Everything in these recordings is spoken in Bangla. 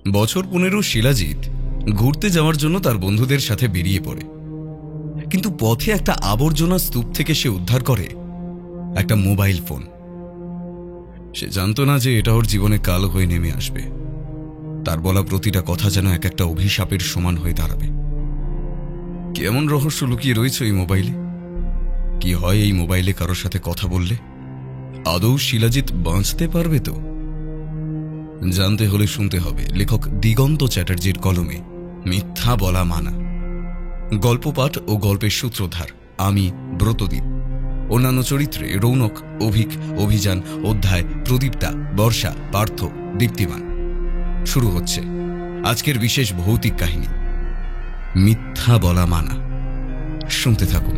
বছর 15 শিলাজিৎ ঘুরতে যাওয়ার জন্য তার বন্ধুদের সাথে বেরিয়ে পড়ে, কিন্তু পথে একটা আবর্জনা স্তূপ থেকে সে উদ্ধার করে একটা মোবাইল ফোন। সে জানত না যে এটা ওর জীবনে কাল হয়ে নেমে আসবে। তার বলা প্রতিটা কথা যেন এক একটা অভিশাপের সমান হয়ে দাঁড়াবে। কেমন রহস্য লুকিয়ে রয়েছে এই মোবাইলে? কি হয় এই মোবাইলে কারোর সাথে কথা বললে? আদৌ শিলাজিৎ বাঁচতে পারবে তো? জানতে হলে শুনতে হবে লেখক দিগন্ত চ্যাটার্জির কলমে মিথ্যা বলা মানা। গল্প পাঠ ও গল্পের সূত্রধার আমি ব্রতদীপ। অন্যান্য চরিত্রে রৌনক, অভিক, অভিযান, অধ্যায়, প্রদীপ্তা, বর্ষা, পার্থ, দীপ্তিমান। শুরু হচ্ছে আজকের বিশেষ ভৌতিক কাহিনী, মিথ্যা বলা মানা। শুনতে থাকুন।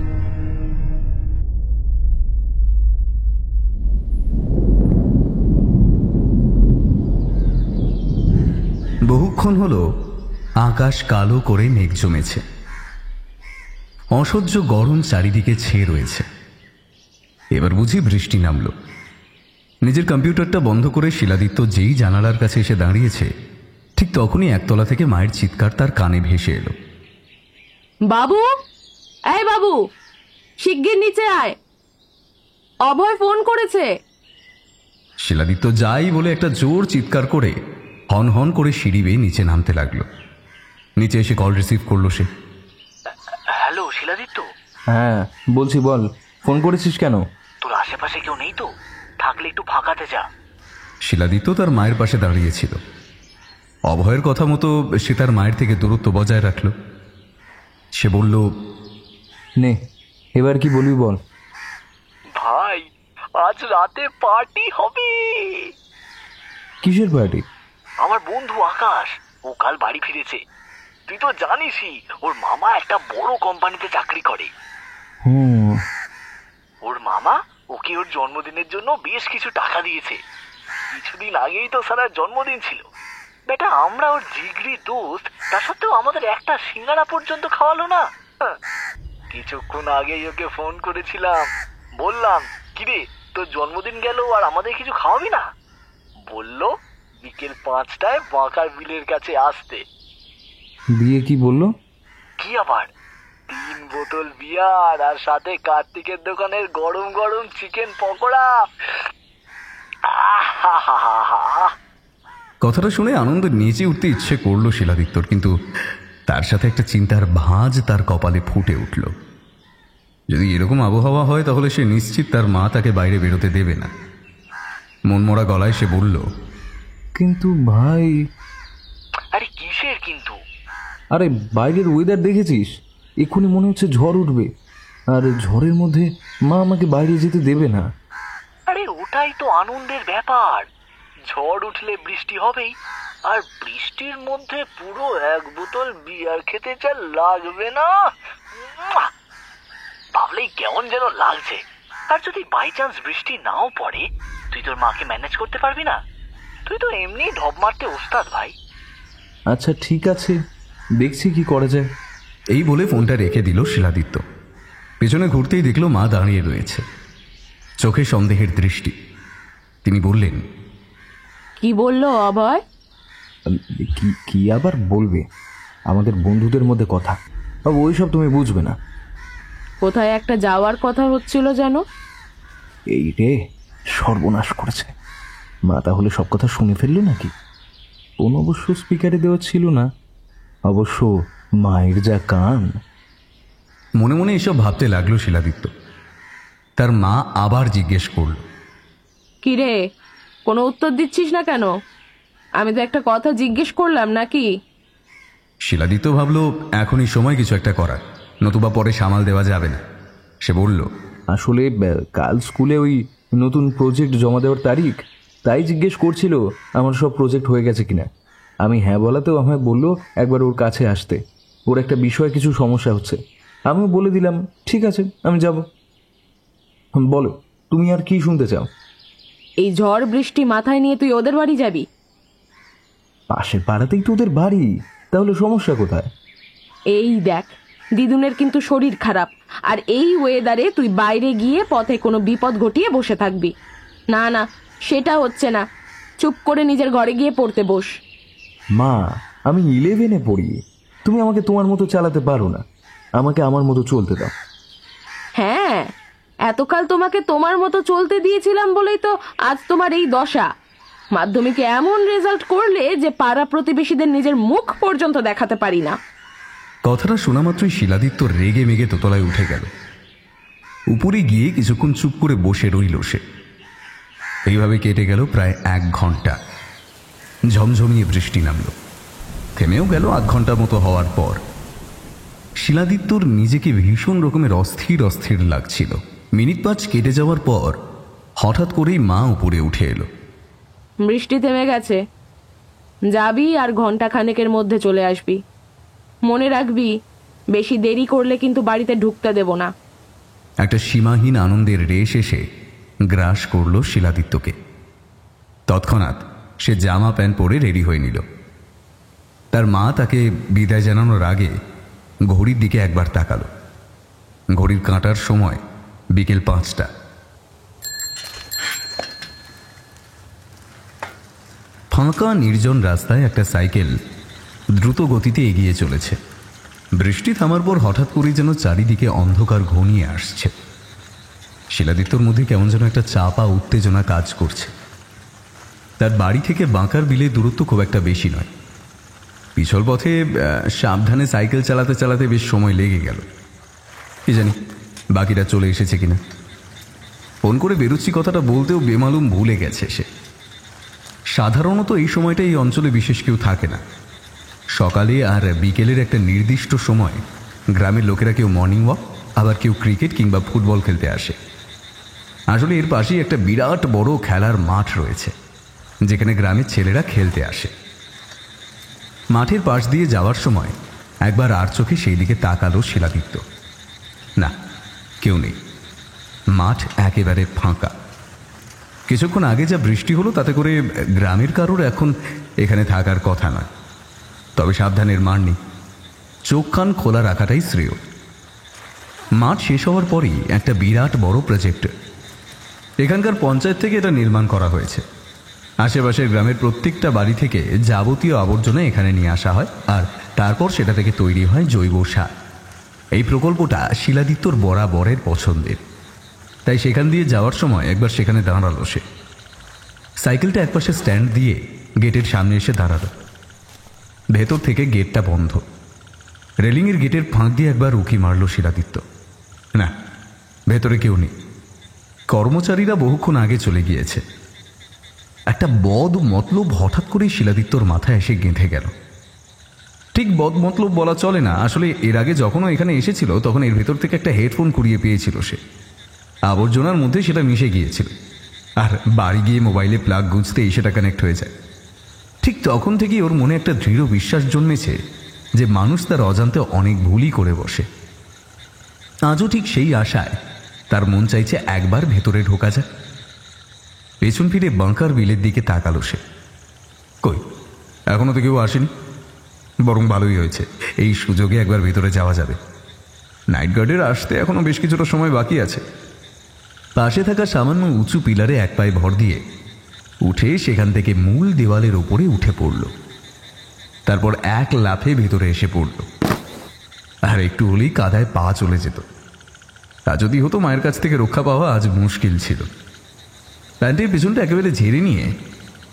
বহুক্ষণ হলো আকাশ কালো করে মেঘ জমেছে। অসহ্য গরম চারিদিকে ছেয়ে রয়েছে। এবার বুঝি বৃষ্টি নামল। নিজের কম্পিউটারটা বন্ধ করে শিলাদিত্য যেই জানালার কাছে এসে দাঁড়িয়েছে, ঠিক তখনই একতলা থেকে মায়ের চিৎকার তার কানে ভেসে এলো। বাবু, এই বাবু, শিগগির নিচে আয়, অভয় ফোন করেছে। শিলাদিত্য যাই বলে একটা জোর চিৎকার করে হন হন করে সিঁড়ি বেয়ে নিচে নামতে লাগলো। নিচে এসে কল রিসিভ করলো সে। হ্যালো শিলাদিত্য। হ্যাঁ বলছি, বল। ফোন করেছিস কেন? তোর আশেপাশে কেউ নেই তো? থাকলে একটু ফাঁকাতে যা। শিলাদিত্য তার মায়ের পাশে দাঁড়িয়েছিল। অভয়ের কথা মতো সে তার মায়ের থেকে দূরত্ব বজায় রাখল। সে বলল, নে এবার কি বলবি বল। ভাই, আজ রাতে পার্টি হবে। কিসের পার্টি? আমার বন্ধু আকাশ, ও কাল বাড়ি ফিরেছে। তুই তো জানিসই ওর মামা একটা বড় কোম্পানিতে চাকরি করে। ওর মামা ওকে ওর জন্মদিনের জন্য বেশ কিছু টাকা দিয়েছে। কিছুদিন আগেই তো সারার জন্মদিন ছিল। বেটা, আমরা ওর জিগরি দোস্ত, তা সত্ত্বেও আমাদের একটা সিঙ্গারা পর্যন্ত খাওয়ালো না। কিছুক্ষণ আগেই ওকে ফোন করেছিলাম, বললাম কিরে তোর জন্মদিন গেল আর আমাদের কিছু খাওয়াবি না? বলল বিকেল 5টায় বাঁকার বিলের কাছে আসতে। দিয়ে কি বললো? কি আবার 3 বোতল বিয়ার আর সাথে কার্তিকের দোকানের গরম গরম চিকেন পকোড়া। কথাটা শুনে আনন্দে নেচে উঠতে ইচ্ছে করলো শিলাদিত্যর, কিন্তু তার সাথে একটা চিন্তার ভাঁজ তার কপালে ফুটে উঠল। যদি এরকম আবহাওয়া হয় তাহলে সে নিশ্চিত তার মা তাকে বাইরে বেরোতে দেবে না। মনমরা গলায় সে বলল, কিন্তু ভাই। আরে কিসের কিন্তু? আরে বাইরের ওয়েদার দেখেছিস? এক্ষুনি মনে হচ্ছে ঝড় উঠবে, আর ঝড়ের মধ্যে মা আমাকে বাইরে যেতে দেবে না। আরে ওটাই তো আনন্দের ব্যাপার। ঝড় উঠলে বৃষ্টি হবেই, আর বৃষ্টির মধ্যে পুরো 1 বোতল বিয়ার খেতে যা লাগবে না, ভাবলেই কেমন যেন লাগছে। আর যদি বাই চান্স বৃষ্টি নাও পড়ে, তুই তোর মাকে ম্যানেজ করতে পারবি না? তুই তো এমনি ঢপ মারতে ওস্তাদ ভাই। আচ্ছা ঠিক আছে, দেখছি কি করা যায়। এই বলে ফোনটা রেখে দিল শিলাদিত্য। পেছনে ঘুরতেই দেখলো মা দাঁড়িয়ে রয়েছে, চোখে সন্দেহের দৃষ্টি। তিনি বললেন, কি বললো অভয়? কি আবার বলবে? আমাদের বন্ধুদের মধ্যে কথা, ওইসব তুমি বুঝবে না। কোথায় একটা যাওয়ার কথা হচ্ছিল যেন? এই রে, সর্বনাশ করেছে। মা তাহলে সব কথা শুনে ফেললো নাকি? ফোন অবশ্য স্পিকারে দেওয়া ছিল না, অবশ্য মায়ের যা কান। মনে মনে এসব ভাবতে লাগলো শিলাদিত্য। তার মা আবার জিজ্ঞেস করল, কিরে, কোনো উত্তর দিচ্ছিস না কেন? আমি তো একটা কথা জিজ্ঞেস করলাম নাকি? শিলাদিত্য ভাবল এখনই সময় কিছু একটা করার, নতুবা পরে সামাল দেওয়া যাবে না। সে বলল, আসলে কাল স্কুলে ওই নতুন প্রজেক্ট জমা দেওয়ার তারিখ, তাই জিজ্ঞেস করছিল আমার সব প্রজেক্ট হয়ে গেছে কিনা। আমি হ্যাঁ বলাতেও আমায় বললো একবার ওর কাছে আসতে, ওর একটা বিষয়ে কিছু সমস্যা হচ্ছে। আমিও বলে দিলাম ঠিক আছে, আমি যাব। বলো, তুমি আর কি শুনতে চাও? এই ঝড় বৃষ্টি মাথায় নিয়ে তুই ওদের বাড়ি যাবি? পাশের পাড়াতেই তো ওদের বাড়ি, তাহলে সমস্যা কোথায়? এই দেখ, দিদুনের কিন্তু শরীর খারাপ, আর এই ওয়েদারে তুই বাইরে গিয়ে পথে কোনো বিপদ ঘটিয়ে বসে থাকবি। না না, সেটা হচ্ছে না। চুপ করে নিজের ঘরে গিয়ে পড়তে বস। মা, আমি 11-এ পড়ি। তুমি আমাকে তোমার মতো চালাতে পারো না, আমাকে আমার মতো চলতে দাও। হ্যাঁ, এতকাল তোমাকে তোমার মতো চলতে দিয়েছিলাম বলেই তো আজ তোমার এই দশা। মাধ্যমিকে এমন রেজাল্ট করলে যে পাড়া প্রতিবেশীদের নিজের মুখ পর্যন্ত দেখাতে পারি না। কথাটা শোনা মাত্রই শিলাদিত্য রেগে মেগে দোতলায় উঠে গেল। উপরে গিয়ে কিছুক্ষণ চুপ করে বসে রইল সে। এইভাবে কেটে গেল প্রায় 1 ঘন্টা। ঝমঝমিয়ে বৃষ্টি নামল, থেমেও গেল 1 ঘন্টা মতো হওয়ার পর। শিলাদিত্যর নিজেকে ভীষণ রকমের অস্থির অস্থির লাগছিল। মিনিট 5 কেটে যাওয়ার পর হঠাৎ করেই মা উপরে উঠে এলো। বৃষ্টি থেমে গেছে, যাবি আর ঘন্টা খানেকের মধ্যে চলে আসবি। মনে রাখবি, বেশি দেরি করলে কিন্তু বাড়িতে ঢুকতে দেব না। একটা সীমাহীন আনন্দের রেশ এসে গ্রাস করল শিলাদিত্যকে। তৎক্ষণাৎ সে জামা প্যান্ট পরে রেডি হয়ে নিল। তার মা তাকে বিদায় জানানোর আগে ঘড়ির দিকে একবার তাকালো। ঘড়ির কাঁটার সময় বিকেল 5টা। ফাঁকা নির্জন রাস্তায় একটা সাইকেল দ্রুত গতিতে এগিয়ে চলেছে। বৃষ্টি থামার পর হঠাৎ করে যেন চারিদিকে অন্ধকার ঘনিয়ে আসছে। শিলাদিত্যর মধ্যে কেমন যেন একটা চাপা উত্তেজনা কাজ করছে। তার বাড়ি থেকে বাঁকার বিলে দূরত্ব খুব একটা বেশি নয়। পিছল পথে সাবধানে সাইকেল চালাতে চালাতে বেশ সময় লেগে গেল। কি জানি বাকিরা চলে এসেছে কিনা। ফোন করে বেরুচ্ছি কথাটা বলতেও বেমালুম ভুলে গেছে সে। সাধারণত এই সময়টা এই অঞ্চলে বিশেষ কেউ থাকে না। সকালে আর বিকেলের একটা নির্দিষ্ট সময় গ্রামের লোকেরা কেউ মর্নিং ওয়াক, আবার কেউ ক্রিকেট কিংবা ফুটবল খেলতে আসে। আসলে এর পাশেই একটা বিরাট বড় খেলার মাঠ রয়েছে, যেখানে গ্রামের ছেলেরা খেলতে আসে। মাঠের পাশ দিয়ে যাওয়ার সময় একবার আর চোখে সেই দিকে তাকালো শিলাদিত্য। না, কেউ নেই। মাঠ একেবারে ফাঁকা। কিছুক্ষণ আগে যা বৃষ্টি হলো তাতে করে গ্রামের কারোর এখন এখানে থাকার কথা নয়। তবে সাবধানের মার নেই, চোখ কান খোলা রাখাটাই শ্রেয়। মাঠ শেষ হওয়ার পরই একটা বিরাট বড় প্রজেক্ট। এখানকার পঞ্চায়েত থেকে এটা নির্মাণ করা হয়েছে। আশেপাশের গ্রামের প্রত্যেকটা বাড়ি থেকে যাবতীয় আবর্জনা এখানে নিয়ে আসা হয়, আর তারপর সেটা থেকে তৈরি হয় জৈব সার। এই প্রকল্পটা শিলাদিত্যর বরাবরের পছন্দের, তাই সেখান দিয়ে যাওয়ার সময় একবার সেখানে দাঁড়ালো সে। সাইকেলটা একপাশে স্ট্যান্ড দিয়ে গেটের সামনে এসে দাঁড়ালো। ভেতর থেকে গেটটা বন্ধ। রেলিংয়ের গেটের ফাঁক দিয়ে একবার উঁকি মারল শিলাদিত্য। না, ভেতরে কেউ নেই। কর্মচারীরা বহুক্ষণ আগে চলে গিয়েছে। একটা বদ মতলব হঠাৎ করেই শিলাদিত্যর মাথায় এসে গেঁথে গেল। ঠিক বদ মতলব বলা চলে না, আসলে এর আগে যখনও এখানে এসেছিল তখন এর ভেতর থেকে একটা হেডফোন কুড়িয়ে পেয়েছিল সে। আবর্জনার মধ্যে সেটা মিশে গিয়েছিল, আর বাড়ি গিয়ে মোবাইলে প্লাগ গুঁজতেই সেটা কানেক্ট হয়ে যায়। ঠিক তখন থেকেই ওর মনে একটা দৃঢ় বিশ্বাস জন্মেছে যে মানুষ তার অজান্তে অনেক ভুলই করে বসে। আজও ঠিক সেই আশায় তার মন চাইছে একবার ভেতরে ঢোকা যায়। পেছন ফিরে বাঁকার বিলের দিকে তাকালো সে। কই, এখনো তো কেউ আসেনি। বরং ভালোই হয়েছে, এই সুযোগে একবার ভেতরে যাওয়া যাবে। নাইট গার্ডের আসতে এখনো বেশ কিছুটা সময় বাকি আছে। পাশে থাকা সামান্য উঁচু পিলারে এক পায়ে ভর দিয়ে উঠে সেখান থেকে মূল দেওয়ালের ওপরে উঠে পড়ল। তারপর এক লাফে ভেতরে এসে পড়ল। আর একটু হলেই কাদায় পা চলে যেত। তা যদি হতো মায়ের কাছ থেকে রক্ষা পাওয়া আজ মুশকিল ছিল। প্যান্টের পেছনটা একেবারে ঝেড়ে নিয়ে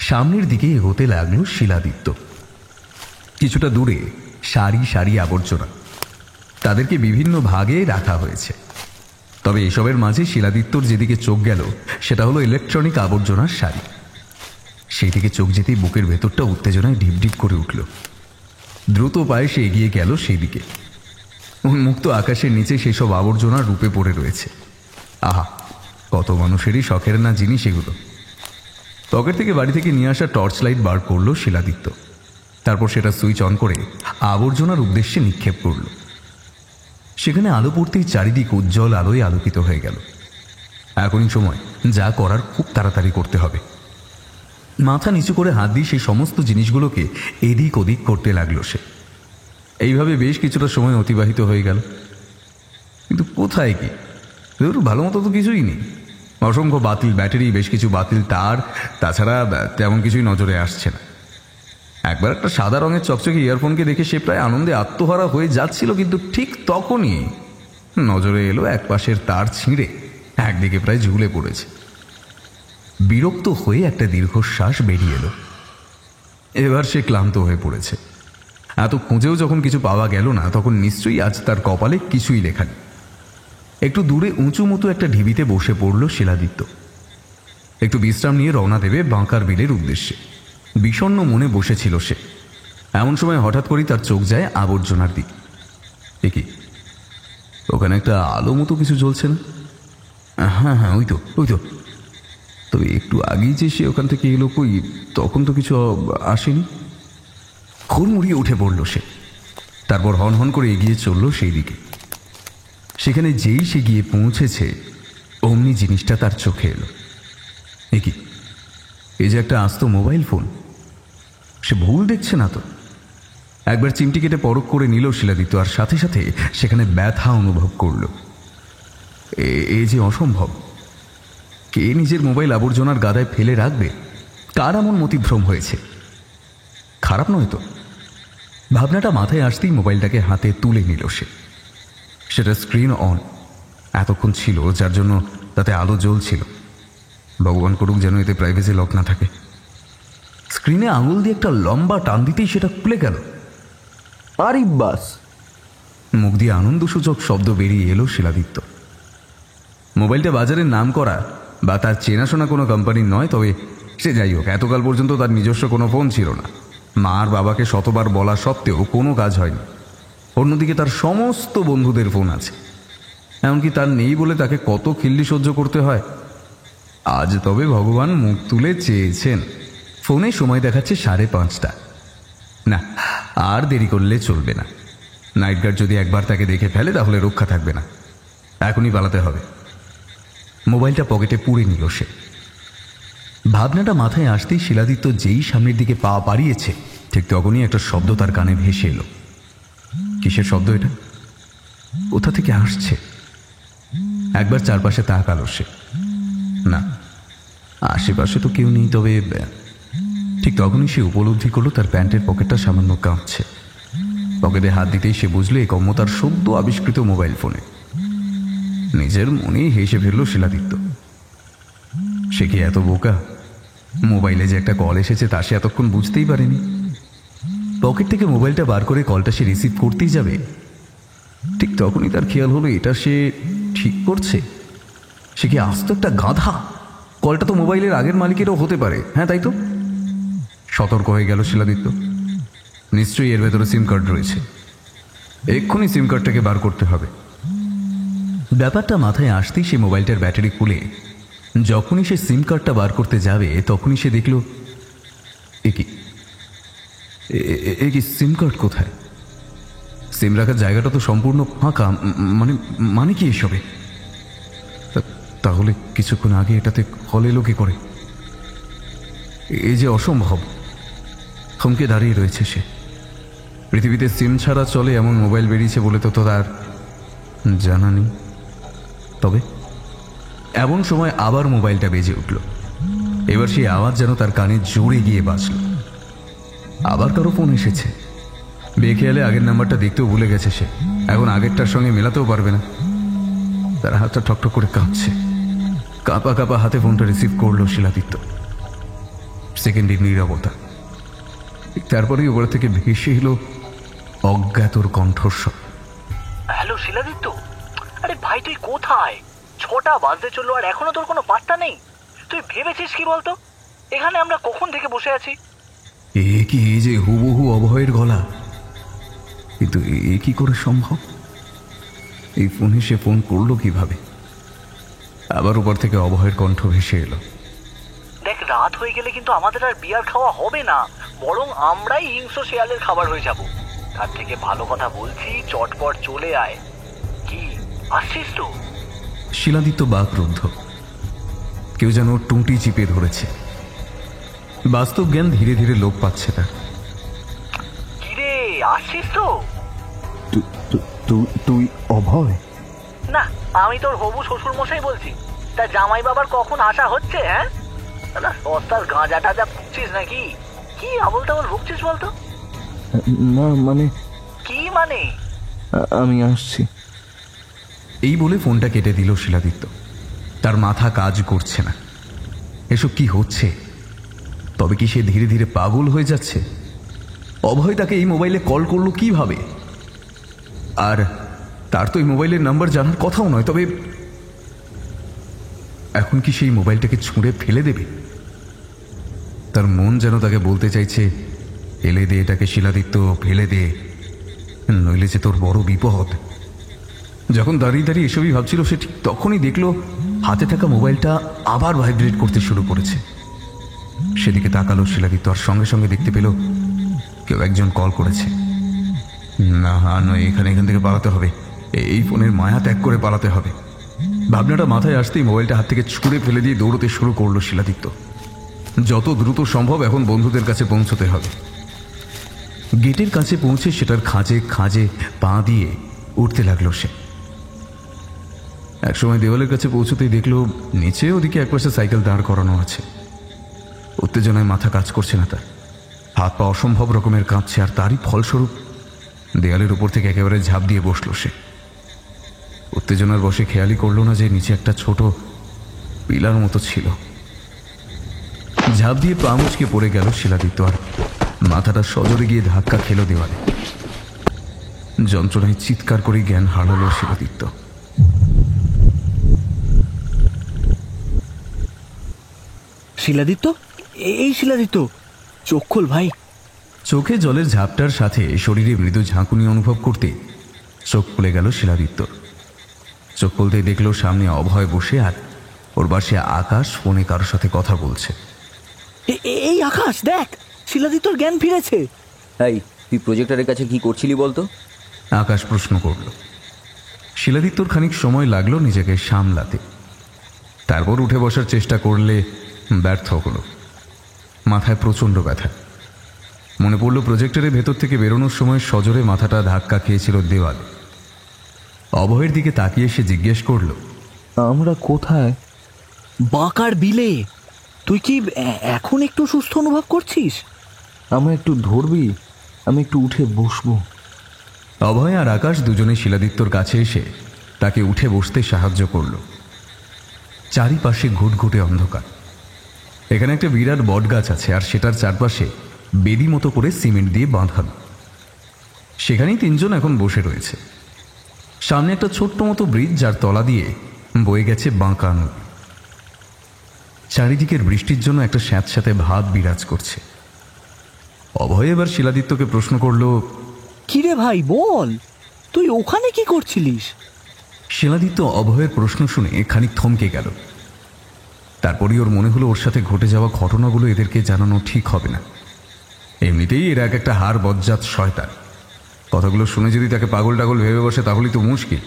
সামনের দিকে এগোতে লাগলো শিলাদিত্য। কিছুটা দূরে সারি সারি আবর্জনা, তাদেরকে বিভিন্ন ভাগে রাখা হয়েছে। তবে এসবের মাঝে শিলাদিত্যর যেদিকে চোখ গেল সেটা হলো ইলেকট্রনিক আবর্জনার সারি। সেই দিকে চোখ যেতেই বুকের ভেতরটা উত্তেজনায় ঢিপ ঢিপ করে উঠল। দ্রুত পায়ে সে এগিয়ে গেল সেই দিকে। উন্মুক্ত আকাশের নিচে সেসব আবর্জনার রূপে পড়ে রয়েছে। আহা, কত মানুষেরই শখের না জিনিস এগুলো। পকেট থেকে বাড়ি থেকে নিয়ে আসা টর্চ লাইট বার করল শিলাদিত্য। তারপর সেটা সুইচ অন করে আবর্জনার উদ্দেশ্যে নিক্ষেপ করল। সেখানে আলো পড়তেই চারিদিক উজ্জ্বল আলোয় আলোকিত হয়ে গেল। এখনই সময়, যা করার খুব তাড়াতাড়ি করতে হবে। মাথা নিচু করে হাত দিয়ে সেই সমস্ত জিনিসগুলোকে এদিক ওদিক করতে লাগলো সে। এইভাবে বেশ কিছুটা সময় অতিবাহিত হয়ে গেল। কিন্তু কোথায় কি, ভালো মতো তো কিছুই নেই। অসংখ্য বাতিল ব্যাটারি, বেশ কিছু বাতিল তার, তাছাড়া তেমন কিছুই নজরে আসছে না। একবার একটা সাদা রঙের চকচকে ইয়ারফোনকে দেখে সে প্রায় আনন্দে আত্মহারা হয়ে যাচ্ছিল, কিন্তু ঠিক তখনই নজরে এলো এক পাশের তার ছিঁড়ে একদিকে প্রায় ঝুলে পড়েছে। বিরক্ত হয়ে একটা দীর্ঘশ্বাস বেরিয়ে এলো। এবার সে ক্লান্ত হয়ে পড়েছে। এত খুঁজেও যখন কিছু পাওয়া গেল না, তখন নিশ্চয়ই আজ তার কপালে কিছুই লেখা নেই। একটু দূরে উঁচু মতো একটা ঢিবিতে বসে পড়ল শিলাদিত্য। একটু বিশ্রাম নিয়ে রওনা দেবে বাঁকার বিলের উদ্দেশ্যে। বিষণ্ণ মনে বসেছিল সে। এমন সময় হঠাৎ করেই তার চোখ যায় আবর্জনার দিকে। কি ওখানে একটা আলো মতো কিছু জ্বলছে না? হ্যাঁ হ্যাঁ, ওই তো। তবে একটু আগেই যে সে ওখান থেকে এলো, কই তখন তো কিছু আসেনি। হুড়মুড়িয়ে উঠে পড়ল সে। তারপর হন হন করে এগিয়ে চলল সেই দিকে। সেখানে যেই সে গিয়ে পৌঁছেছে, অমনি জিনিসটা তার চোখে এলো। কি এই যে একটা আস্ত মোবাইল ফোন, সে ভুল দেখছে না তো? একবার চিমটি কেটে পরখ করে নিল শিলাদিত্য, আর সাথে সাথে সেখানে ব্যথা অনুভব করল। এই যে অসম্ভব। কে নিজের মোবাইল আবর্জনার গাদায় ফেলে রাখবে? কার এমন মতিভ্রম হয়েছে? খারাপ নয় তো? ভাবনাটা মাথায় আসতেই মোবাইলটাকে হাতে তুলে নিল সে। সেটা স্ক্রিন অন এতক্ষণ ছিল, যার জন্য তাতে আলো জ্বলছিল। ভগবান করুক যেন এতে প্রাইভেসি লক না থাকে। স্ক্রিনে আঙুল দিয়ে একটা লম্বা টান দিতেই সেটা খুলে গেল। আরে বাস! মুখ দিয়ে আনন্দসূচক শব্দ বেরিয়ে এলো শিলাদিত্য। মোবাইলটা বাজারের নাম করা বা তার চেনাশোনা কোনো কোম্পানির নয়, তবে সে যাই হোক, এতকাল পর্যন্ত তার নিজস্ব কোনো ফোন ছিল না। মা আর বাবাকে শতবার বলা সত্ত্বেও কোনো কাজ হয়নি। অন্যদিকে তার সমস্ত বন্ধুদের ফোন আছে, এমনকি তার নেই বলে তাকে কত খিল্লি সহ্য করতে হয়। আজ তবে ভগবান মুখ তুলে চেয়েছেন। ফোনে সময় দেখাচ্ছে 5:30। না, আর দেরি করলে চলবে না। নাইট গার্ড যদি একবার তাকে দেখে ফেলে তাহলে রক্ষা থাকবে না। এখনই পালাতে হবে। মোবাইলটা পকেটে পুরে নিল সে। ভাবনাটা মাথায় আসতেই শিলাদিত্য যেই সামনের দিকে পা বাড়িয়েছে, ঠিক তখনই একটা শব্দ তার কানে ভেসে এলো। কিসের শব্দ এটা? কোথা থেকে আসছে? একবার চারপাশে তাকালো সে। না, আশেপাশে তো কেউ নেই। তবে ঠিক তখনই সে উপলব্ধি করলো তার প্যান্টের পকেটটা সামান্য কাঁপছে। পকেটে হাত দিতেই সে বুঝলো এই কম্ম তার সদ্য আবিষ্কৃত মোবাইল ফোনে। নিজের মনেই হেসে ফেলল শিলাদিত্য। সে কি এত বোকা? মোবাইলে যে একটা কল এসেছে তা সে এতক্ষণ বুঝতেই পারেনি। পকেট থেকে মোবাইলটা বার করে কলটা সে রিসিভ করতেই যাবে, ঠিক তখনই তার খেয়াল হলো এটা সে ঠিক করছে। সে কি আস্ত একটা গাধা? কলটা তো মোবাইলের আগের মালিকেরও হতে পারে। হ্যাঁ, তাই তো। সতর্ক হয়ে গেল শিলাদিত্য। নিশ্চয়ই এর ভেতরে সিম কার্ড রয়েছে। এক্ষুনি সিম কার্ডটাকে বার করতে হবে। ব্যাপারটা মাথায় আসতেই সে মোবাইলটার ব্যাটারি খুলে যখনই সে সিম কার্ডটা বার করতে যাবে, তখনই সে দেখল এ কি সিম কার্ড কোথায়? সিম রাখার জায়গাটা তো সম্পূর্ণ ফাঁকা। মানে কি এসবে? তাহলে কিছুক্ষণ আগে এটাতে কল এলো কি করে? এই যে অসম্ভব। থমকে দাঁড়িয়ে রয়েছে সে। পৃথিবীতে সিম ছাড়া চলে এমন মোবাইল বেরিয়েছে বলে তো তার জানা নেই। তবে এমন সময় আবার মোবাইলটা বেজে উঠল। এবার সেই আওয়াজ যেন তার কানে জোরে গিয়ে বাজল। আবার কারো ফোন এসেছে। বেখেয়ালে আগের নাম্বারটা দেখতেও ভুলে গেছে সে। এখন আগেরটার সঙ্গে মেলাতেও পারবে না। তার হাতটা ঠকঠক করে কাঁপছে। কাঁপা কাঁপা হাতে ফোনটা রিসিভ করলো শিলাদিত্য। সেকেন্ডের নীরবতা। তারপরেই ওপর থেকে ভেসে এলো অজ্ঞাতর কণ্ঠস্বর। হ্যালো শিলাদিত্য, আরে ভাই তুই কোথায়? 6টা বাজতে চললো আর এখনো তোর কোনো পাত্তা নেই। তুই ভেবেছিস কি বলতো, এখানে আমরা কখন থেকে বসে আছি? কি এই যে হুবহু অভয়ের গলা, কিন্তু এ কি করে সম্ভব? এই ফোনে সে ফোন করলো কিভাবে? আবার উপর থেকে অভয়ের কণ্ঠ ভেসে এলো। দেখ, রাত হয়ে গেলে কিন্তু আমাদের আর বিয়ার খাওয়া হবে না, বরং আমরাই হিংস্র শেয়ালের খাবার হয়ে যাব। তার থেকে ভালো কথা বলছি, চটপট চলে আয়। কি আসছিস তো? শিলাদিত্য বাকরুদ্ধ। কেউ যেন টুঁটি চিপে ধরেছে। বাস্তব জ্ঞান ধীরে ধীরে লোপ পাচ্ছে তার। কিরে, আসছিস তো? তুই অভয়? না, আমি তোর হবু শ্বশুর মশাই বলছি। তা জামাই বাবার কখন আসা হচ্ছে? হ্যাঁ, না সস্তার গাঁজা টাজা খুঁজছিস নাকি? কি আবল তাবল বকছিস বলতো? না মানে কি মানে? আমি আসছি। এই বলে ফোনটা কেটে দিল শিলাদিত্য। তার মাথা কাজ করছে না। এসব কি হচ্ছে? তবে কি সে ধীরে ধীরে পাগল হয়ে যাচ্ছে? অভয় তাকে এই মোবাইলে কল করলো কিভাবে? আর তার তো এই মোবাইলের নাম্বার জানার কথাও নয়। তবে এখন কি সেই মোবাইলটাকে ছুঁড়ে ফেলে দেবে? তার মন যেন তাকে বলতে চাইছে, ফেলে দে এটাকে শিলাদিত্য, ফেলে দে, নইলে যে তোর বড় বিপদ। যখন দাঁড়িয়ে দাঁড়িয়ে এসবই ভাবছিল, সে ঠিক তখনই দেখলো হাতে থাকা মোবাইলটা আবার ভাইব্রেট করতে শুরু করেছে। সেদিকে তাকালো শিলাদিত্য, আর সঙ্গে সঙ্গে দেখতে পেল কেউ একজন কল করেছে। না নয়, এখান থেকে পালাতে হবে, এই ফোনের মায়া ত্যাগ করে পালাতে হবে। ভাবনাটা মাথায় আসতেই মোবাইলটা হাত থেকে ছুঁড়ে ফেলে দিয়ে দৌড়তে শুরু করলো শিলাদিত্য। যত দ্রুত সম্ভব এখন বন্ধুদের কাছে পৌঁছতে হবে। গেটের কাছে পৌঁছে সেটার খাঁজে খাঁজে পা দিয়ে উঠতে লাগলো সে। একসময় দেওয়ালের কাছে পৌঁছতেই দেখলো নিচে ওদিকে একপাশে সাইকেল দাঁড় করানো আছে। উত্তেজনায় মাথা কাজ করছে না তার, হাত পা অসম্ভব রকমের কাঁপছে, আর তারই ফলস্বরূপ দেয়ালের উপর থেকে একেবারে ঝাঁপ দিয়ে বসলো সে। উত্তেজনার বশে খেয়ালই করলো না যে নিচে একটা ছোট পিলার মতো ছিল। ঝাঁপ দিয়ে পা মুচকে পড়ে গেল শিলাদিত্য, আর মাথাটা সজোরে গিয়ে ধাক্কা খেল দেওয়ালে। যন্ত্রণায় চিৎকার করে জ্ঞান হারালো শিলাদিত্য। শিলাদিত্য, এই শিলাদিত্য, চোখ খোল ভাই। চোখে জলের ঝাপটার সাথে শরীরে মৃদু ঝাঁকুনি অনুভব করতে চোখ খুলে গেল শিলাদিত্যর। চোখ খুলতেই দেখলো সামনে অভয় বসে, আর ওর পাশে আকাশ ফোনে কারোর সাথে কথা বলছে। এই আকাশ, দেখ শিলাদিত্যর জ্ঞান ফিরেছে। এই, তুই প্রজেক্টরের কাছে কি করছিলি বলতো? আকাশ প্রশ্ন করল। শিলাদিত্যর খানিক সময় লাগলো নিজেকে সামলাতে। তারপর উঠে বসার চেষ্টা করলে ব্যর্থ হলো। মাথায় প্রচণ্ড ব্যথা। মনে পড়ল প্রজেক্টরের ভেতর থেকে বেরোনোর সময় সজোরে মাথাটা ধাক্কা খেয়েছিল দেওয়ালে। অভয়ের দিকে তাকিয়ে সে জিজ্ঞেস করল, আমরা কোথায়? বাঁকার বিলে। তুই কি এখন একটু সুস্থ অনুভব করছিস? আমায় একটু ধরবি, আমি একটু উঠে বসবো। অভয় আর আকাশ দুজনে শিলাদিত্যর কাছে এসে তাকে উঠে বসতে সাহায্য করল। চারিপাশে ঘুটঘুটে অন্ধকার। এখানে একটা বিরাট বটগাছ আছে, আর সেটার চারপাশে বেদি মতো করে সিমেন্ট দিয়ে বাঁধানো। সেখানেই তিনজন এখন বসে রয়েছে। সামনে একটা ছোট্ট মতো ব্রিজ, যার তলা দিয়ে বয়ে গেছে বাঁকা নদী। চারিদিকের বৃষ্টির জন্য একটা স্যাঁতস্যাঁতে ভাব বিরাজ করছে। অভয় এবার শিলাদিত্যকে প্রশ্ন করল, কিরে ভাই বল, তুই ওখানে কি করছিলিস? শিলাদিত্য অভয়ের প্রশ্ন শুনে খানিক থমকে গেল। তারপরই ওর মনে হলো ওর সাথে ঘটে যাওয়া ঘটনাগুলো এদেরকে জানানো ঠিক হবে না। এমনিতেই এরা এক একটা হাড় বজ্জাত শয়তান। কথাগুলো শুনে যদি তাকে পাগল টাগল ভেবে বসে তাহলেই তো মুশকিল।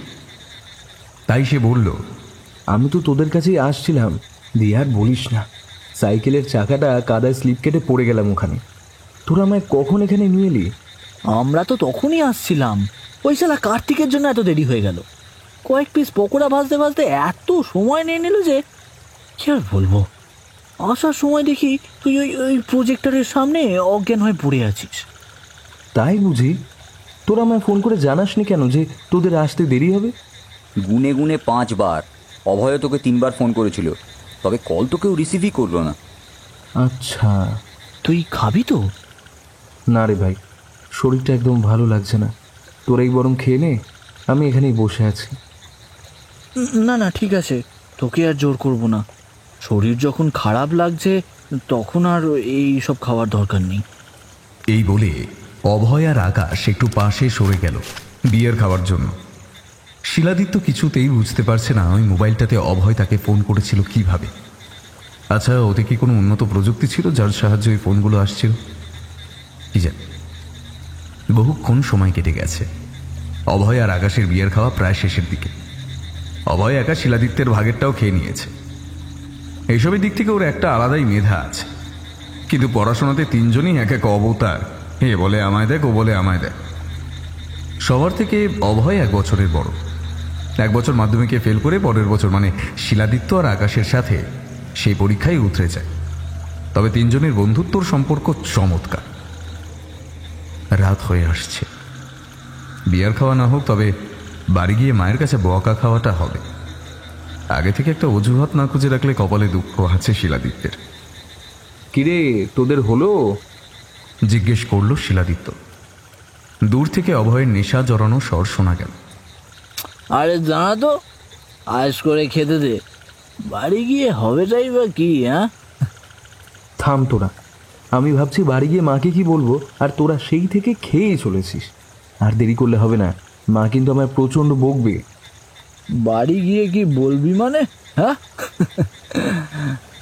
তাই সে বলল, আমি তো তোদের কাছেই আসছিলাম, দিয়ে আর বলিস না, সাইকেলের চাকাটা কাদায় স্লিপ কেটে পড়ে গেলাম ওখানে। তোরা আমায় কখন এখানে নিয়ে এলি? আমরা তো তখনই আসছিলাম, ওই শালা কার্তিকের জন্য এত দেরি হয়ে গেল। কয়েক পিস পকোড়া ভাজতে ভাজতে এত সময় নিয়ে নিল যে কি আর বলবো। আসার সময় দেখি তুই ওই প্রজেক্টরের সামনে অজ্ঞান হয়ে পড়ে আছিস। তাই বুঝি? তোরা আমায় ফোন করে জানাসনি কেন যে তোদের আসতে দেরি হবে? গুনে গুনে 5 বার। অভয় তোকে 3 বার ফোন করেছিল, তবে কল তো কেউ রিসিভই করলো না। আচ্ছা, তুই খাবি তো? না রে ভাই, শরীরটা একদম ভালো লাগছে না। তোরাই বরং খেয়ে নে, আমি এখানেই বসে আছি। না না, ঠিক আছে, তোকে আর জোর করব না। শরীর যখন খারাপ লাগছে তখন আর এই সব খাওয়ার দরকার নেই। এই বলে অভয় আর আকাশ একটু পাশে সরে গেল বিয়ার খাওয়ার জন্য। শিলাদিত্য কিছুতেই বুঝতে পারছে না ওই মোবাইলটাতে অভয় তাকে ফোন করেছিল কিভাবে। আচ্ছা, ওতে কি কোনো উন্নত প্রযুক্তি ছিল যার সাহায্যে ওই ফোনগুলো আসছিল? কি জানি। বহুক্ষণ সময় কেটে গেছে। অভয় আর আকাশের বিয়ার খাওয়া প্রায় শেষের দিকে। অভয় একা শিলাদিত্যের ভাগেরটাও খেয়ে নিয়েছে। এইসবের দিক থেকে ওর একটা আলাদাই মেধা আছে, কিন্তু পড়াশোনাতে তিনজনই এক এক অবতার। এ বলে আমায় দেখ, ও বলে আমায় দেখ। সবার থেকে অভয় 1 বছরের বড়। 1 বছর মাধ্যমিকে ফেল করে পরের বছর মানে শিলাদিত্য আর আকাশের সাথে সেই পরীক্ষায় উতরে যায়। তবে তিনজনের বন্ধুত্বর সম্পর্ক চমৎকার। রাত হয়ে আসছে, বিয়ার খাওয়া না হোক, তবে বাড়ি গিয়ে মায়ের কাছে বকা খাওয়াটা হবে। আগে থেকে একটা অজুহাত না খুঁজে রাখলে কপালে দুঃখ আছে শিলাদিত্যের। কিরে, তোদের হলো? জিজ্ঞেস করল শিলাদিত্য। দূর থেকে অভয়ের নেশা জড়ানো স্বর শোনা গেল। আরে জানা তো, আয়েস করে খেতে দে, বাড়ি গিয়ে হবেটাই বা কি? হ্যাঁ, থাম তোরা। আমি ভাবছি বাড়ি গিয়ে মাকে কি বলবো, আর তোরা সেই থেকে খেয়েই চলেছিস। আর দেরি করলে হবে না, মা কিন্তু আমায় প্রচণ্ড বকবে। বাড়ি গিয়ে কি বলবি মানে? হ্যাঁ,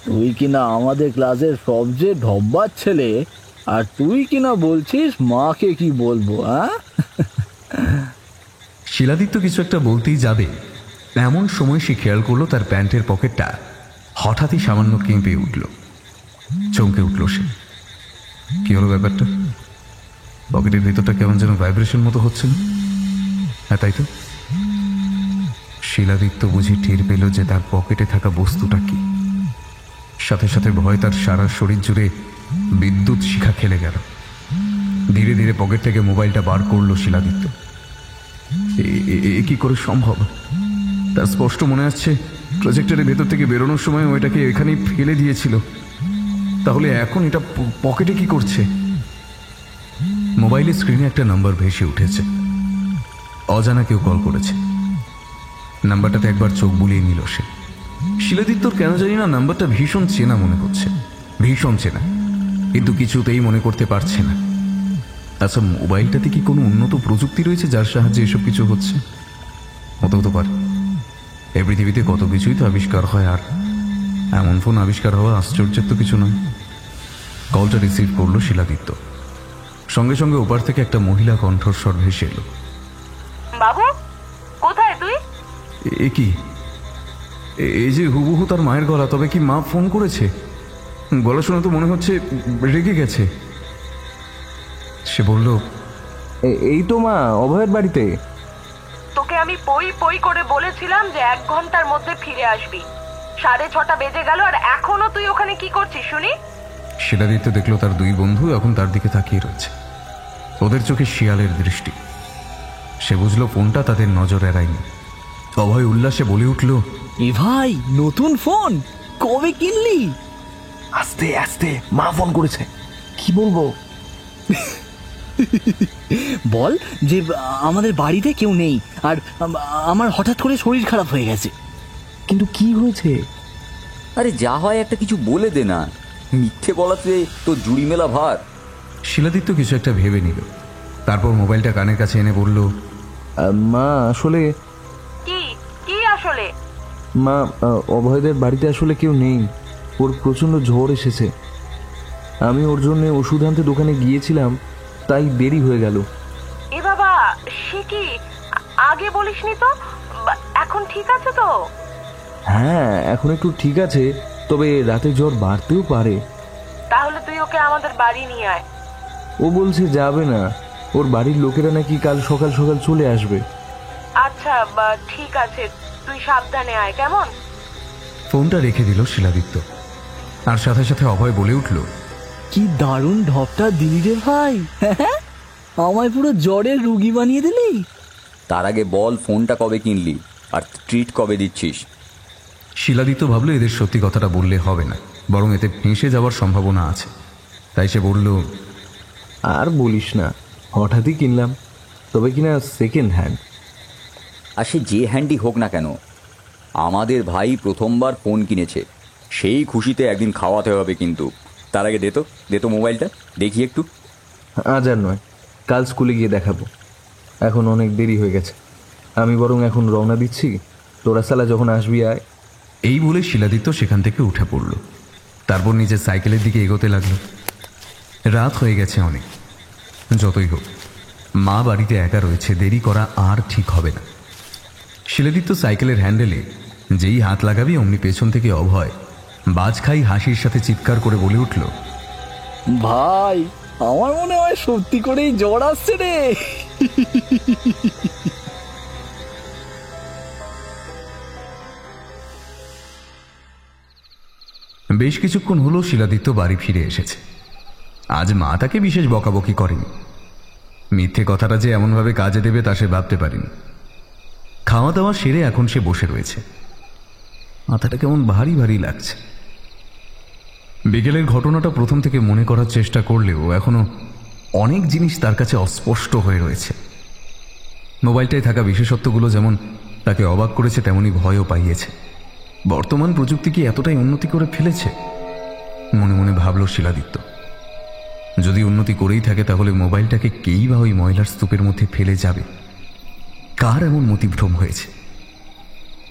তুই কিনা আমাদের ক্লাসের সবচেয়ে ঢব্বার ছেলে, আর তুই কিনা বলছিস মাকে কি বলবো? হ্যাঁ, শিলাদিত্য কিছু একটা বলতেই যাবে, এমন সময় সে খেয়াল করলো তার প্যান্টের পকেটটা হঠাৎই সামান্য কেঁপে উঠল। চমকে উঠল সে। কি হলো ব্যাপারটা? পকেটের ভেতরটা কেমন যেন ভাইব্রেশন মতো হচ্ছে না? হ্যাঁ, তাই তো। শিলাদিত্য বুঝি টের পেল যে তার পকেটে থাকা বস্তুটা কি। সাথে সাথে ভয় তার সারা শরীর জুড়ে বিদ্যুৎ শিখা খেলে গেল। ধীরে ধীরে পকেট থেকে মোবাইলটা বার করলো শিলাদিত্য। এ কি করে সম্ভব? তার স্পষ্ট মনে আসছে প্রজেক্টরের ভেতর থেকে বেরোনোর সময় ওইটাকে এখানেই ফেলে দিয়েছিল। তাহলে এখন এটা পকেটে কি করছে? মোবাইলের স্ক্রিনে একটা নাম্বার ভেসে উঠেছে। অজানা কেউ কল করেছে। নাম্বারটাতে একবার চোখ বুলিয়ে নিল সে। শিলাদিত্যর কেন জানি না নাম্বারটা ভীষণ চেনা মনে করছে, ভীষণ চেনা, কিন্তু কিছুতেই মনে করতে পারছে না। আচ্ছা, মোবাইলটাতে কি কোনো উন্নত প্রযুক্তি রয়েছে যার সাহায্যে এসব কিছু হচ্ছে? হতে হতে পারে। এই পৃথিবীতে কত কিছুই তো আবিষ্কার হয়, আর এমন ফোন আবিষ্কার হওয়া আশ্চর্যের তো কিছু নয়। কলটা রিসিভ করলো শিলাদিত্য। সঙ্গে সঙ্গে ওপার থেকে একটা মহিলা কণ্ঠস্বর ভেসে এলো। বাবু, কোথায় তুই? এ কি? এই যে হুবহু তার মায়ের গলা। তবে কি মা ফোন করেছে? গলা শুনে তো মনে হচ্ছে রেগে গেছে। সে বলল, এই তো মা, অভয়ের বাড়িতে। তোকে আমি পই পই করে বলেছিলাম যে 1 ঘন্টার মধ্যে ফিরে আসবি। 6:30 বেজে গেল আর এখনো তুই ওখানে কি করছিস শুনি? শিলাদিত্য দেখলো তার দুই বন্ধু এখন তার দিকে তাকিয়ে রয়েছে। ওদের চোখে শিয়ালের দৃষ্টি। সে বুঝলো ফোনটা তাদের নজর এড়ায়নি। অভয় উল্লাসে বলে উঠল, এ ভাই, নতুন ফোন কবে কিনলি? আস্তে আস্তে, মা ফোন করেছে। কি বলবো? বল যে আমাদের বাড়িতে কেউ নেই, আর আমার হঠাৎ করে শরীর খারাপ হয়ে গেছে। কিন্তু কি হয়েছে? আরে যা হয় একটা কিছু বলে দে না, মিথ্যে বলাতে তো জুড়ি মেলা ভার। শিলাদিত্য কিছু একটা ভেবে নিল। তারপর মোবাইলটা কানের কাছে এনে বলল, মা আসলে কি কি আসলে? মা, অভয়দের বাড়িতে আসলে কেউ নেই। ওর প্রচণ্ড জ্বর এসেছে। আমি ওর জন্য ওষুধ আনতে দোকানে গিয়েছিলাম, তাই দেরি হয়ে গেল। এ বাবা, সে কি? আগে বলিসনি তো। এখন ঠিক আছে তো? হ্যাঁ, এখন একটু ঠিক আছে, তবে রাতে জ্বর বাড়তেও পারে। তাহলে তুই ওকে আমাদের বাড়ি নিয়ে আয়। ও বলছে যাবে না, ওর বাড়ির লোকেরা নাকি কাল সকাল সকাল চলে আসবে। আচ্ছা, ঠিক আছে, তুই সাবধানে আয়, কেমন? ফোনটা রেখে দিল শিলাদিত্য। আর সাথে সাথে অভয় বলে উঠল, কি দারুণ ঢপটা দিলি রে ভাই! আমায় পুরো জ্বরের রুগী বানিয়ে দিলি। তার আগে বল ফোনটা কবে কিনলি আর ট্রিট কবে দিচ্ছিস? শিলাদিত্য ভাবলো এদের সত্যি কথাটা বললে হবে না, বরং এতে ফেঁসে যাওয়ার সম্ভাবনা আছে। তাই সে বলল, আর বলিস না, হঠাৎই কিনলাম, তবে কিনা সেকেন্ড হ্যান্ড। আর সে যে হ্যান্ডি হোক না কেন, আমাদের ভাই প্রথমবার ফোন কিনেছে, সেই খুশিতে একদিন খাওয়াতে হবে। কিন্তু তার আগে দে তো মোবাইলটা দেখি একটু। আজ আর নয়, কাল স্কুলে গিয়ে দেখাবো। এখন অনেক দেরি হয়ে গেছে। আমি বরং এখন রওনা দিচ্ছি, তোরা সালা যখন আসবি আয়। এই বলে শিলাদিত্য সেখান থেকে উঠে পড়ল। তারপর নিজের সাইকেলের দিকে এগোতে লাগলো। রাত হয়ে গেছে অনেক। যতই হোক, মা বাড়িতে একা রয়েছে, দেরি করা আর ঠিক হবে না। শিলাদিত্য সাইকেলের হ্যান্ডেলে যেই হাত লাগাবি অমনি পেছন থেকে অভয় বাজখাই হাসির সাথে চিৎকার করে বলে উঠল, ভাই, আমার মনে হয় সত্যি করেই জ্বর আসছে রে। বেশ কিছুক্ষণ হলো শিলাদিত্য বাড়ি ফিরে এসেছে। আজ মা তাকে বিশেষ বকাবকি করেনি। মিথ্যে কথাটা যে এমনভাবে কাজে দেবে তা সে ভাবতে পারেনি। খাওয়া দাওয়া সেরে এখন সে বসে রয়েছে। মাথাটা কেমন ভারী ভারী লাগছে। বিকেলের ঘটনাটা প্রথম থেকে মনে করার চেষ্টা করলেও এখনো অনেক জিনিস তার কাছে অস্পষ্ট হয়ে রয়েছে। মোবাইলটায় থাকা বিশেষত্বগুলো যেমন তাকে অবাক করেছে, তেমনি ভয়ও পাইয়েছে। বর্তমান প্রযুক্তি কি এতটাই উন্নতি করে ফেলেছে? মনে মনে ভাবল শিলাদিত্য। যদি উন্নতি করেই থাকে তাহলে মোবাইলটাকে কেই বা ওই ময়লার স্তূপের মধ্যে ফেলে যাবে? কার এমন মতিভ্রম হয়েছে?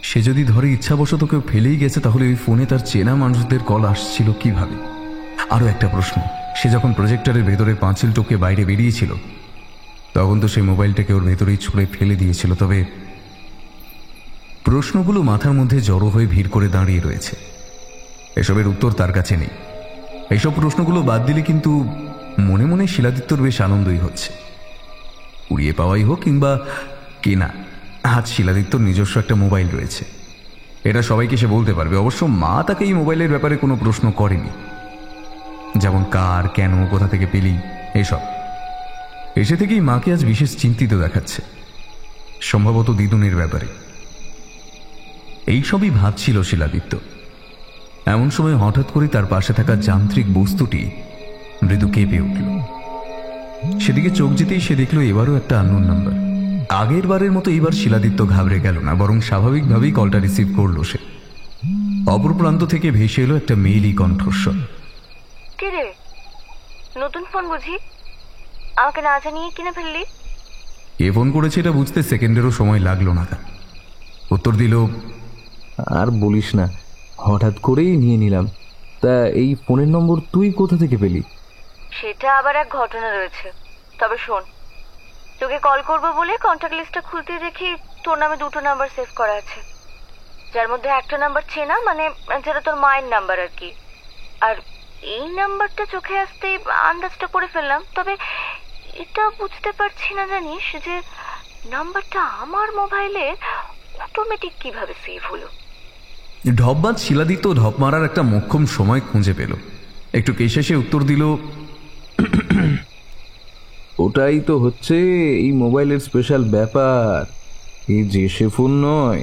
সে যদি ধরে ইচ্ছাবশত কেউ ফেলেই গেছে, তাহলে ওই ফোনে তার চেনা মানুষদের কল আসছিল কিভাবে? আরও একটা প্রশ্ন, সে যখন প্রজেক্টরের ভেতরে পাঁচিল টপকে বাইরে বেরিয়েছিল তখন তো সেই মোবাইলটাকে ওর ভেতরেই ছুঁড়ে ফেলে দিয়েছিল। তবে প্রশ্নগুলো মাথার মধ্যে জড়ো হয়ে ভিড় করে দাঁড়িয়ে রয়েছে। এসবের উত্তর তার কাছে নেই। এইসব প্রশ্নগুলো বাদ দিলে কিন্তু মনে মনে শিলাদিত্যর বেশ আনন্দই হচ্ছে। উড়িয়ে পাওয়াই হোক কিংবা কেনা, আজ শিলাদিত্যর নিজস্ব একটা মোবাইল রয়েছে। এটা সবাইকে সে বলতে পারবে। অবশ্য মা তাকে এই মোবাইলের ব্যাপারে কোনো প্রশ্ন করেনি, যেমন কার, কেন, কোথা থেকে পেলি, এসব। এসে থেকেই মাকে আজ বিশেষ চিন্তিত দেখাচ্ছে, সম্ভবত দিদুনের ব্যাপারে। এইসবই ভাবছিল শিলাদিত্য। এমন সময় হঠাৎ করে তার পাশে থাকা যান্ত্রিক বস্তুটি মৃদু কেঁপে উঠল। সেদিকে চোখ যেতেই সে দেখল এবারও একটা আননোন নাম্বার। আগের বারের মতো এবার শিলাদিত্য ঘাবড়ে গেল না, বরং স্বাভাবিকভাবেই কলটা রিসিভ করল সে। অপর প্রান্ত থেকে ভেসে এলো একটা মেয়েলি কণ্ঠস্বর। কে রে? নতুন ফোন বুঝি? আমাকে না জানিয়ে কিনে ফেললি? কে ফোন করেছে এটা বুঝতে সেকেন্ডেরও সময় লাগলো না তার। উত্তর দিল, আর বলিস না, হঠাৎ করেই নিয়ে নিলাম। তা এই ফোনের নম্বর তুই কোথা থেকে পেলি? সেটা আবার এক ঘটনা রয়েছে। তবে শোন, তোকে কল করবো বলে কন্ট্যাক্ট লিস্টটা খুলতে দেখি তোর নামে দুটো নাম্বার সেভ করা আছে, যার মধ্যে একটা নাম্বার চেনা, মানে যেটা তোর মায়ের নাম্বার আর কি। আর এই নাম্বারটা চোখে আসতেই আন্দাজটা করে ফেললাম। তবে এটা বুঝতে পারছি না জানিস যে নাম্বারটা আমার মোবাইলে অটোমেটিক কিভাবে সেভ হলো। ঢপবাজ শিলাদিত্য ঢপ মারার একটা মোক্ষম সময় খুঁজে পেল। একটু কেশে সে উত্তর দিল, ওটাই তো হচ্ছে এই মোবাইলের স্পেশাল ব্যাপার। এই যে সে ফোন নয়,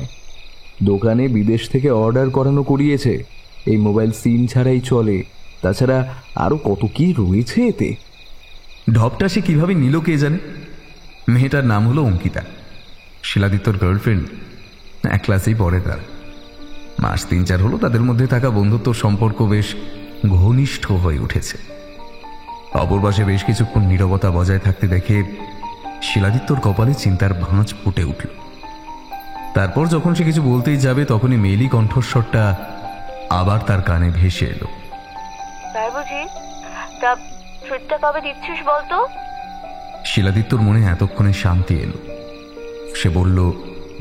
দোকানে বিদেশ থেকে অর্ডার করানো করিয়েছে। এই মোবাইল সিম ছাড়াই চলে। তাছাড়া আরো কত কি রয়েছে এতে। ঢপটা সে কিভাবে নিল কে জানে। মেয়েটার নাম হলো অঙ্কিতা, শিলাদিত্যর গার্লফ্রেন্ড। এক ক্লাসেই পড়ে তার। মাস 3-4 হলো তাদের মধ্যে থাকা বন্ধুত্ব সম্পর্ক বেশ ঘনিষ্ঠ হয়ে উঠেছে। অপর পাশে বেশ কিছুক্ষণ নীরবতা বজায় থাকতে দেখে শিলাদিত্যর কপালে চিন্তার ভাঁজ ফুটে উঠল। তারপর যখন সে কিছু বলতেই যাবে তখনই মেলি কণ্ঠস্বরটা আবার তার কানে ভেসে এলো। তাই বুঝি? তা সুদটা কবে দিচ্ছিস বলতো? শিলাদিত্যর মনে এতক্ষণে শান্তি এলো। সে বলল,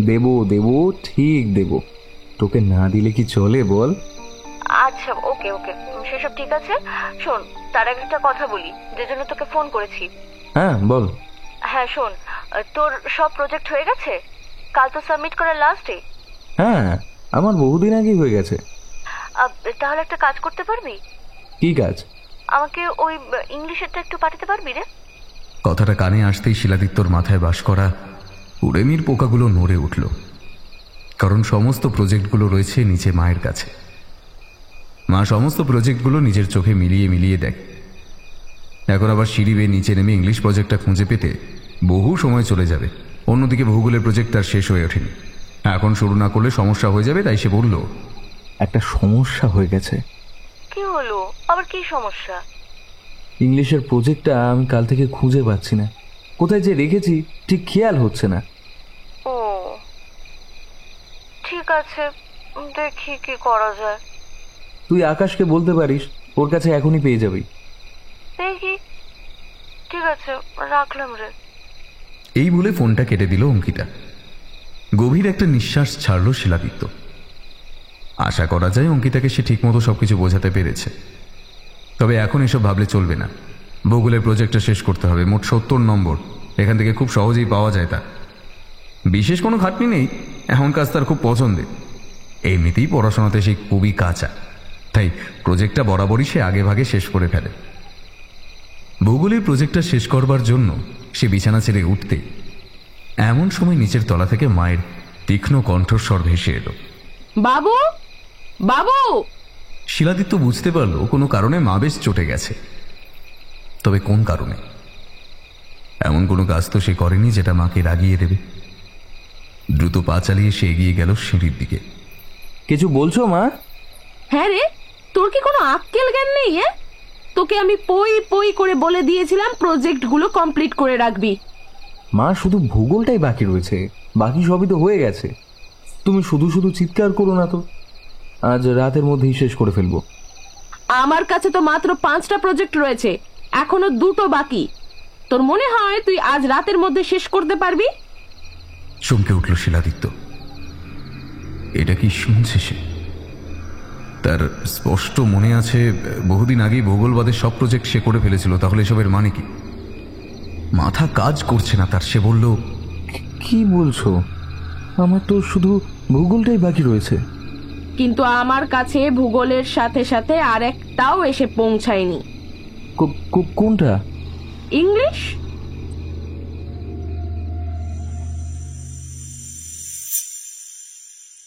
দেবো দেবো, ঠিক দেবো। তোকে না দিলে কি চলে বল? আচ্ছা, ওকে ওকে, সেসব ঠিক আছে। শোন, তার আগে একটা কথা বলি, যে জন্য তোকে ফোন করেছি। হ্যাঁ বল। হ্যাঁ শোন, তোর সব প্রজেক্ট হয়ে গেছে? কাল তো সাবমিট করার লাস্ট ডে। হ্যাঁ, আমার বহুদিন আগেই হয়ে গেছে। তাহলে একটা কাজ করতে পারবি? কি কাজ? আমাকে ওই ইংলিশেরটা একটু পাঠাতে পারবি রে? কথাটা কানে আসতেই শিলাদিত্যর মাথায় বাস করা উড়েমির পোকাগুলো নড়ে উঠল। কারণ সমস্ত প্রজেক্টগুলো রয়েছে নিচে মায়ের কাছে। মা সমস্ত প্রজেক্টগুলো নিজের চোখে মিলিয়ে মিলিয়ে দেখে। এখন আবার সিঁড়ি বেয়ে নিচে নেমে ইংলিশ প্রজেক্টটা খুঁজে পেতে বহু সময় চলে যাবে। অন্যদিকে ভূগোলের প্রজেক্ট তার শেষ হয়ে ওঠেনি। এখন শুরু না করলে সমস্যা হয়ে যাবে। তাই সে বলল, একটা সমস্যা হয়ে গেছে। কি হলো? আবার কি সমস্যা? ইংলিশের প্রজেক্টটা আমি কাল থেকে খুঁজে পাচ্ছি না। কোথায় যে রেখেছি ঠিক খেয়াল হচ্ছে না। ও ঠিক আছে, দেখি কি করা যায়। তুই আকাশকে বলতে পারিস, ওর কাছে এখনই পেয়ে যাবি। দেখি, ঠিক আছে, রাখলাম রে। এই বলে ফোনটা কেটে দিল অঙ্কিতা। গভীর একটা নিঃশ্বাস ছাড়ল শিলাদিত্য। আশা করা যায় অঙ্কিতাকে সে ঠিকমতো সবকিছু বোঝাতে পেরেছে। তবে এখন এসব ভাবলে চলবে না। ভূগোলের প্রজেক্টটা শেষ করতে হবে। মোট 70 নম্বর। এখান থেকে খুব সহজেই পাওয়া যায় তা। বিশেষ কোনো খাটনি নেই। এমন কাজ তার খুব পছন্দের। এমনিতেই পড়াশোনাতে সে খুবই কাঁচা। তাই প্রজেক্টটা বরাবরই সে আগে ভাগে শেষ করে ফেলে। ভূগোলের প্রজেক্টটা শেষ করবার জন্য সে বিছানা ছেড়ে উঠতেই এমন সময় নিচের তলা থেকে মায়ের তীক্ষ্ণ কণ্ঠস্বর ভেসে এলো, বাবু, বাবু। শিলাদিত্য বুঝতে পারল কোনো কারণে মা বেশ চটে গেছে। তবে কোন কারণে? এমন কোনো কাজ তো সে করেনি যেটা মাকে রাগিয়ে দেবে। দ্রুত পা চালিয়ে সে এগিয়ে গেল সিঁড়ির দিকে। কিছু বলছো মা? হ্যাঁ রে, তোর কি কোনো আক্কেল জ্ঞান নেই? তোকে আমি পই পই করে বলে দিয়েছিলাম প্রজেক্টগুলো কমপ্লিট করে রাখবি। মা, শুধু ভূগোলটাই বাকি রয়েছে, বাকি সবই তো হয়ে গেছে। তুমি শুধু শুধু চিৎকার করো না তো, আজ রাতের মধ্যেই শেষ করে ফেলবো। আমার কাছে তো মাত্র 5টা প্রজেক্ট রয়েছে, এখনো 2টো বাকি। তোর মনে হয় তুই আজ রাতের মধ্যে শেষ করতে পারবি? চমকে উঠল শিলাদিত্য। এটা কি শুনছে সে? তার স্পষ্ট মনে আছে বহুদিন আগেই ভূগোলবাদের সব প্রজেক্ট সে করে ফেলেছিল। তাহলে এসবের মানে কি? মাথা কাজ করছে না তার। সে বলল, কি বলছো? আমার তো শুধু ভূগোলটাই বাকি রয়েছে। কিন্তু আমার কাছে ভূগোলের সাথে সাথে আরেকটাও এসে পৌঁছায়নি। কোনটা? ইংলিশ।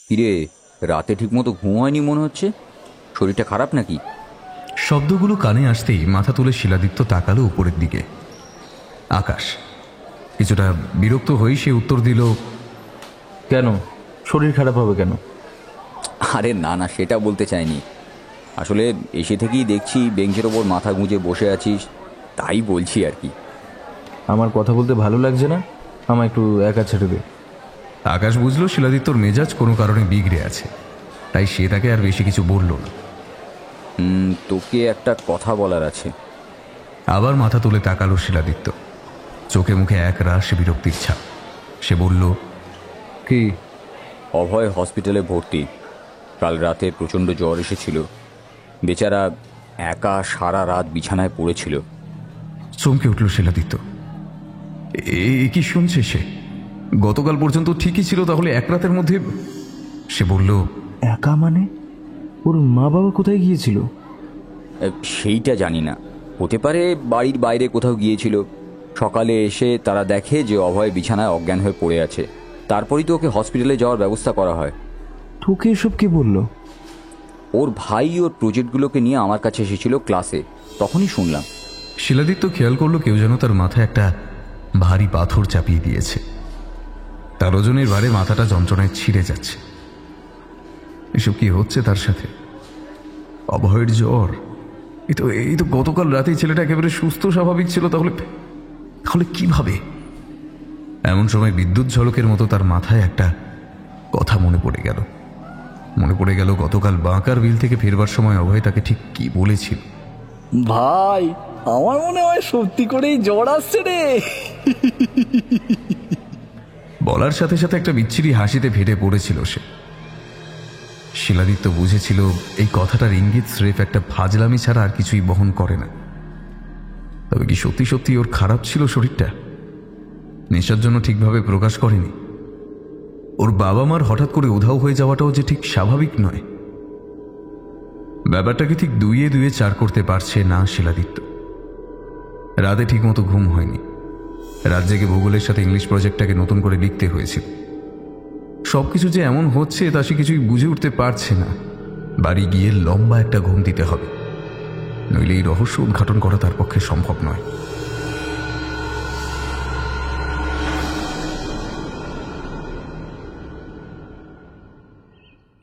কিরে, রাতে ঠিক মতো ঘুম হয়নি মনে হচ্ছে, শরীরটা খারাপ নাকি? শব্দগুলো কানে আসতেই মাথা তুলে শিলাদিত্য তাকালো উপরের দিকে। আকাশ। কিছুটা বিরক্ত হয়েই সে উত্তর দিল, কেন, শরীর খারাপ হবে কেন? আরে না না, সেটা বলতে চাইনি। আসলে এসে থেকেই দেখছি বেঞ্চের ওপর মাথা গুঁজে বসে আছিস, তাই বলছি আর কি। আমার কথা বলতে ভালো লাগছে না, আমায় একটু একা ছেড়ে দে। আকাশ বুঝলো শিলাদিত্যর মেজাজ কোনো কারণে বিগড়ে আছে, তাই সে তাকে আর বেশি কিছু বলল না। তোকে একটা কথা বলার আছে। আবার মাথা তুলে তাকালো শিলাদিত্য, চোখে মুখে এক রাশ বিরক্তির ছাপ। সে বলল, কি? অভয় হসপিটালে ভর্তি। কাল রাতে প্রচণ্ড জ্বর এসেছিল, বেচারা একা সারা রাত বিছানায় পড়েছিল। চমকে উঠল শিলাদিত্য। এ কি শুনছে সে? গতকাল পর্যন্ত ঠিকই ছিল, তাহলে এক রাতের মধ্যে? সে বলল, একা মানে? ওর মা বাবা কোথায় গিয়েছিল? সেইটা জানি না, হতে পারে বাড়ির বাইরে কোথাও গিয়েছিল। সকালে এসে তারা দেখে যে অভয় বিছানায় অজ্ঞান হয়ে পড়ে আছে। তারপরই তো ওকে হসপিটালে যাওয়ার ব্যবস্থা করা হয়। তোকে এসব কে বললো? ওর ভাই ওর প্রজেক্টগুলোকে নিয়ে আমার কাছে এসেছিল ক্লাসে, তখনই শুনলাম। শিলাদিত্য খেয়াল করলো কেউ যেন তার মাথায় একটা ভারী পাথর চাপিয়ে দিয়েছে। তার ওজনের ভারে মাথাটা যন্ত্রণায় ছিঁড়ে যাচ্ছে। এসব কি হচ্ছে তার সাথে? অভয়ের জ্বর। এই তো গতকাল রাতেই ছেলেটা একেবারে সুস্থ স্বাভাবিক ছিল, তাহলে কিভাবে? এমন সময় বিদ্যুৎ ঝলকের মতো তার মাথায় একটা কথা মনে পড়ে গেল গতকাল বাঁকার বিল থেকে ফেরবার সময় অভয় তাকে ঠিক কি বলেছিল। ভাই, আমার মনে হয় সত্যি করেই জ্বর আসছে রে। বলার সাথে সাথে একটা বিচ্ছিরি হাসিতে ফেটে পড়েছিল সে। শিলাদিত্য বুঝেছিল এই কথাটার ইঙ্গিত স্রেফ একটা ফাজলামি ছাড়া আর কিছুই বহন করে না। তবে কি সত্যি সত্যি ওর খারাপ ছিল শরীরটা? নেশার জন্য ঠিকভাবে প্রকাশ করেনি। ওর বাবা মার হঠাৎ করে উধাও হয়ে যাওয়াটাও যে ঠিক স্বাভাবিক নয়। ব্যাপারটাকে ঠিক দুইয়ে দুইয়ে চার করতে পারছে না শিলাদিত্য। রাতে ঠিকমতো ঘুম হয়নি। রাত জেগে ভূগোলের সাথে ইংলিশ প্রজেক্টটাকে নতুন করে লিখতে হয়েছিল। সবকিছু যে এমন হচ্ছে তা সে কিছুই বুঝে উঠতে পারছে না। বাড়ি গিয়ে লম্বা একটা ঘুম দিতে হবে, নইলে এই রহস্য উদ্ঘাটন করা তার পক্ষে সম্ভব নয়।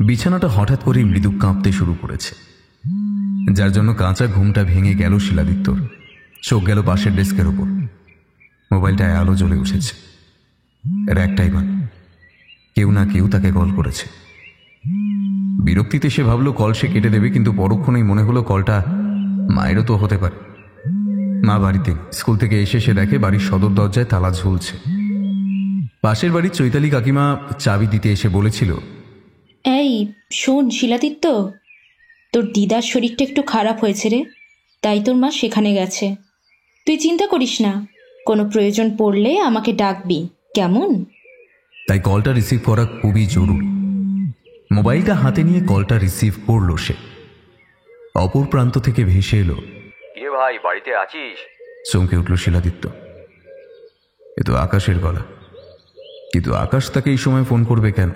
বিছানাটা হঠাৎ করেই মৃদু কাঁপতে শুরু করেছে, যার জন্য কাঁচা ঘুমটা ভেঙে গেল শিলাদিত্যর। চোখ গেল পাশের ডেস্কের উপর। মোবাইলটায় আলো জ্বলে উঠেছে। এর একটাই মানে, কেউ না কেউ তাকে কল করেছে। বিরক্তিতে সে ভাবলো কল সে কেটে দেবে, কিন্তু পরক্ষণেই মনে হলো কলটা মায়েরও তো হতে পারে। মা বাড়িতে। স্কুল থেকে এসে সে দেখে বাড়ির সদর দরজায় তালা ঝুলছে। পাশের বাড়ির চৈতালি কাকিমা চাবি দিতে এসে বলেছিল, এই শোন শিলাদিত্য, তোর দিদার শরীরটা একটু খারাপ হয়েছে রে, তাই তোর মা সেখানে গেছে। তুই চিন্তা করিস না, কোনো প্রয়োজন পড়লে আমাকে ডাকবি, কেমন? তাই কলটা রিসিভ করা খুবই জরুরি। মোবাইলটা হাতে নিয়ে কলটা রিসিভ করল সে। অপর প্রান্ত থেকে ভেসে এলো, এ ভাই বাড়িতে আছিস? চমকে উঠল শিলাদিত্য। এ তো আকাশের গলা, কিন্তু আকাশ তাকে এই সময় ফোন করবে কেন?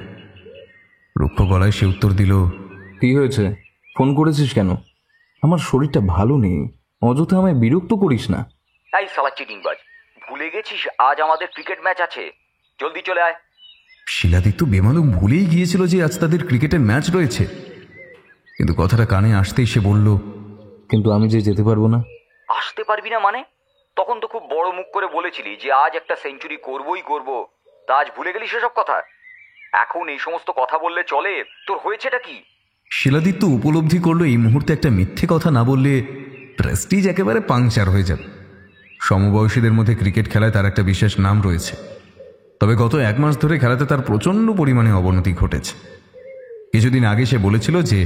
রুক্ষ গলায় সে উত্তর দিল, কি হয়েছে, ফোন করেছিস কেন? আমার শরীরটা ভালো নেই, অযথা আমায় বিরক্ত করিস না। তাই সালা চিটিংবাজ, ভুলে গেছিস আজ আমাদের ক্রিকেট ম্যাচ আছে? জলদি চলে আয়। শিলাদিত্য বেমালুম ভুলেই গিয়েছিল যে আজ তাদের ক্রিকেটের ম্যাচ রয়েছে, কিন্তু কথাটা কানে আসতেই সে বলল, কিন্তু আমি যে যেতে পারবো না। আসতে পারবি না মানে? তখন তো খুব বড় মুখ করে বলেছিলি যে আজ একটা সেঞ্চুরি করবই করব, তা আজ ভুলে গেলি সেসব কথা? এখন এই সমস্ত কথা বললে চলে? তোর হয়েছেটা কি? শিলাদিত্য উপলব্ধি করলো এই মুহূর্তে একটা মিথ্যে কথা না বললে প্রেস্টিজ একেবারে পাংচার হয়ে যাবে। সমবয়সীদের মধ্যে ক্রিকেট খেলায় তার একটা বিশেষ নাম রয়েছে, তবে গত 1 মাস ধরে খেলাতে তার প্রচণ্ড পরিমাণে অবনতি ঘটেছে। কিছুদিন আগে সে বলেছিল যে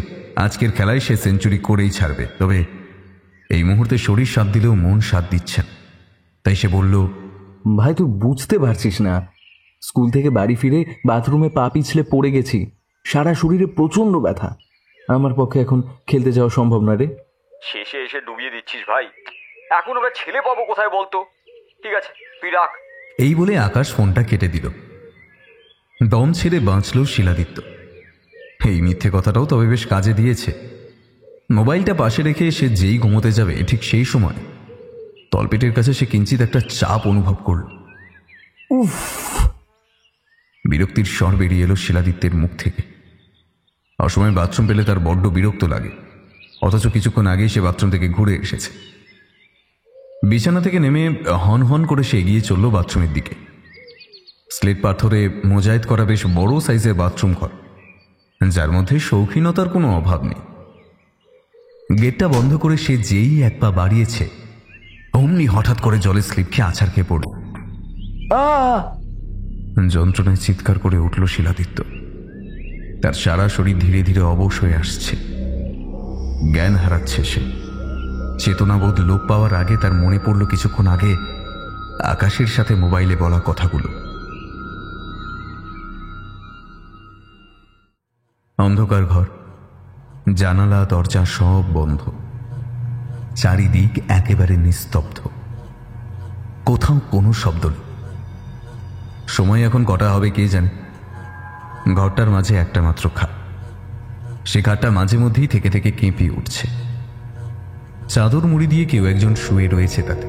আজকের খেলায় সে সেঞ্চুরি করেই ছাড়বে, তবে এই মুহূর্তে শরীর সাথ দিলেও মন সাথ দিচ্ছে না। তাই সে বলল, ভাই তুই বুঝতে পারছিস না, স্কুল থেকে বাড়ি ফিরে বাথরুমে পা পিছলে পড়ে গেছি, সারা শরীরে প্রচণ্ড ব্যথা। আমার পক্ষে এখন খেলতে যাওয়া সম্ভব না রে। শেষে এসে ডুবিয়ে দিচ্ছিস ভাই, এখন ওরা ছেলে পাবো কোথায় বলতো? ঠিক আছে তুই রাখ। এই বলে আকাশ ফোনটা কেটে দিল। দম ছেড়ে বাঁচল শিলাদিত্য। এই মিথ্যে কথাটাও তবে বেশ কাজে দিয়েছে। মোবাইলটা পাশে রেখে সে যেই ঘুমোতে যাবে ঠিক সেই সময় তলপেটের কাছে সে কিঞ্চিত একটা চাপ অনুভব করল। উফ! বিরক্তির স্বর বেরিয়ে এলো শিলাদিত্যের মুখ থেকে। অসময় বাথরুম পেলে তার বড্ড বিরক্ত লাগে, অথচ কিছুক্ষণ আগেই সে বাথরুম থেকে ঘুরে এসেছে। বিছানা থেকে নেমে হন হন করে সে এগিয়ে চলল বাথরুমের দিকে। স্লেট পাথরে মোজায়েত করা বেশ বড় সাইজের বাথরুম ঘর, যার মধ্যে শৌখিনতার কোনো অভাব নেই। গেটটা বন্ধ করে সে যেই এক পা বাড়িয়েছে অমনি হঠাৎ করে জলে স্লিপ খেয়ে আছাড় খেয়ে পড়ল। যন্ত্রণায় চিৎকার করে উঠল শিলাদিত্য। তার সারা শরীর ধীরে ধীরে অবশ হয়ে আসছে, জ্ঞান হারাচ্ছে সে। চেতনাবোধ লোপ পাওয়ার আগে তার মনে পড়ল কিছুক্ষণ আগে আকাশের সাথে মোবাইলে বলা কথাগুলো। অন্ধকার ঘর, জানালা দরজা সব বন্ধ, চারিদিক একেবারে নিস্তব্ধ, কোথাও কোনো শব্দ নেই। সময় এখন কটা হবে কে জানে। ঘরটার মাঝে একটা মাত্র খাট, সে খাটটা মাঝে মধ্যেই থেকে থেকে কেঁপিয়ে উঠছে। চাদর মুড়ি দিয়ে কেউ একজন শুয়ে রয়েছে তাতে।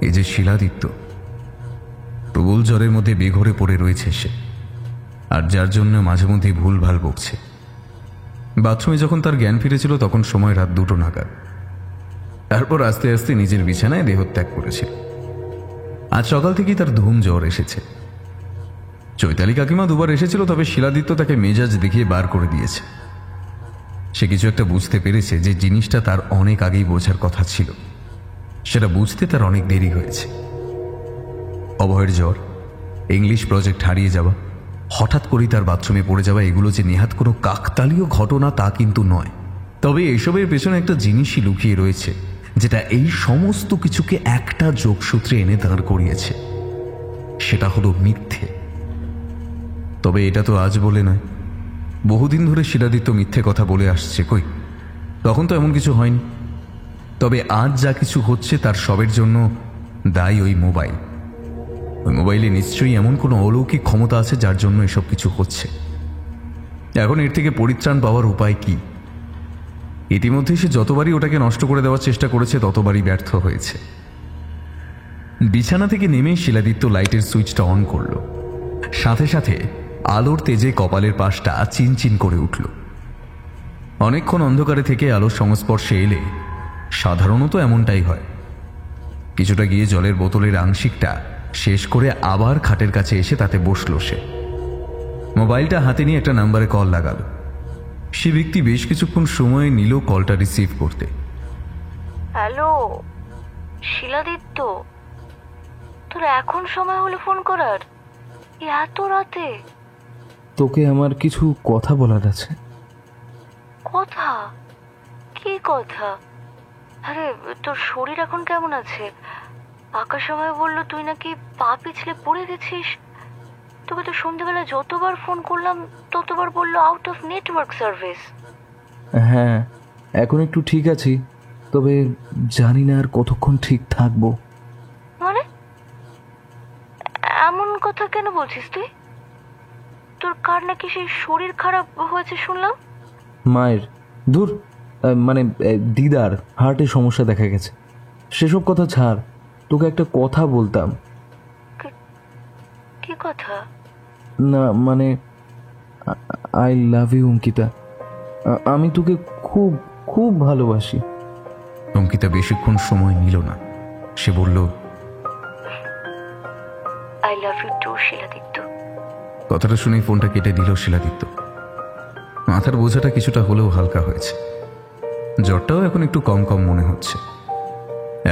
এই যে শিলাদিত্য, প্রবল জ্বরের মধ্যে বেঘরে পড়ে রয়েছে সে, আর যার জন্য মাঝে মধ্যেই ভুলভাল বকছে। বাথরুমে যখন তার জ্ঞান ফিরেছিল তখন সময় রাত 2টো নাগাদ। তারপর আস্তে আস্তে নিজের বিছানায় দেহত্যাগ করেছিল। আজ সকাল থেকেই তার ধুম জ্বর এসেছে। চৈতালি কাকিমা 2বার এসেছিল, তবে শিলাদিত্য তাকে মেজাজ দেখিয়ে বার করে দিয়েছে। সে কিছু একটা বুঝতে পেরেছে যে জিনিসটা তার অনেক আগেই বোঝার কথা ছিল, সেটা বুঝতে তার অনেক দেরি হয়েছে। অভয়ের জ্বর, ইংলিশ প্রজেক্ট হারিয়ে যাওয়া, হঠাৎ করেই তার বাথরুমে পড়ে যাওয়া, এগুলো যে নেহাত কোনো কাকতালীয় ঘটনা তা কিন্তু নয়। তবে এসবের পেছনে একটা জিনিসই লুকিয়ে রয়েছে, যেটা এই সমস্ত কিছুকে একটা যোগসূত্রে এনে দাঁড় করিয়েছে। সেটা হলো মিথ্যে। তবে এটা তো আজ বলে নয়, বহুদিন ধরে শিলাদিত্য মিথ্যে কথা বলে আসছে। কই, তখন তো এমন কিছু হয়নি। তবে আজ যা কিছু হচ্ছে তার সবের জন্য দায়ী ওই মোবাইল। ওই মোবাইলে নিশ্চয়ই এমন কোনো অলৌকিক ক্ষমতা আছে যার জন্য এসব কিছু হচ্ছে। এখন এর থেকে পরিত্রাণ পাওয়ার উপায় কি? ইতিমধ্যে সে যতবারই ওটাকে নষ্ট করে দেওয়ার চেষ্টা করেছে ততবারই ব্যর্থ হয়েছে। বিছানা থেকে নেমে শিলাদিত্য লাইটের সুইচটা অন করল। সাথে সাথে আলোর তেজে কপালের পাশটা চিনচিন করে উঠল। অনেকক্ষণ অন্ধকারে থেকে আলোর সংস্পর্শে এলে সাধারণত এমনটাই হয়। কিছুটা গিয়ে জলের বোতলের আংশিকটা শেষ করে আবার খাটের কাছে এসে তাতে বসল সে। মোবাইলটা হাতে নিয়ে একটা নাম্বারে কল লাগালো। সে ব্যক্তি বেশ কিছুক্ষণ সময় নিল কলটা রিসিভ করতে। হ্যালো শিলাদিত্য, তোর এখন সময় হলো ফোন করার? এত রাতে? তোকে আমার কিছু কথা বলার আছে। কথা? কি কথা? আরে তোর শরীর এখন কেমন আছে? আকাশ সময় বললো তুই নাকি পা পিছলে পড়ে গেছিস। তোকে তো সন্ধ্যেবেলা যতবার ফোন করলাম ততবার বললো আউট অফ নেটওয়ার্ক সার্ভিস। হ্যাঁ, এখন একটু ঠিক আছি, তবে জানি না আর কতক্ষণ ঠিক থাকবো। মানে এমন কথা কেন বলছিস তুই? তোর কার নাকি সেই শরীর খারাপ হয়েছে শুনলাম। মায়ের দূর, মানে দিদার হার্টের সমস্যা দেখা গেছে। সেসব কথা ছাড়, তোকে একটা কথা বলতাম। কি কথা? না মানে আই লাভ ইউ অঙ্কিতা, আমি তোকে খুব খুব ভালোবাসি। অঙ্কিতা বেশিক্ষণ সময় নিল না, সে বলল, I love you too Shiladitya. কথাটা শুনেই ফোনটা কেটে দিল শিলাদিত্য। মাথার বোঝাটা কিছুটা হলেও হালকা হয়েছে, জ্বরটাও এখন একটু কম কম মনে হচ্ছে,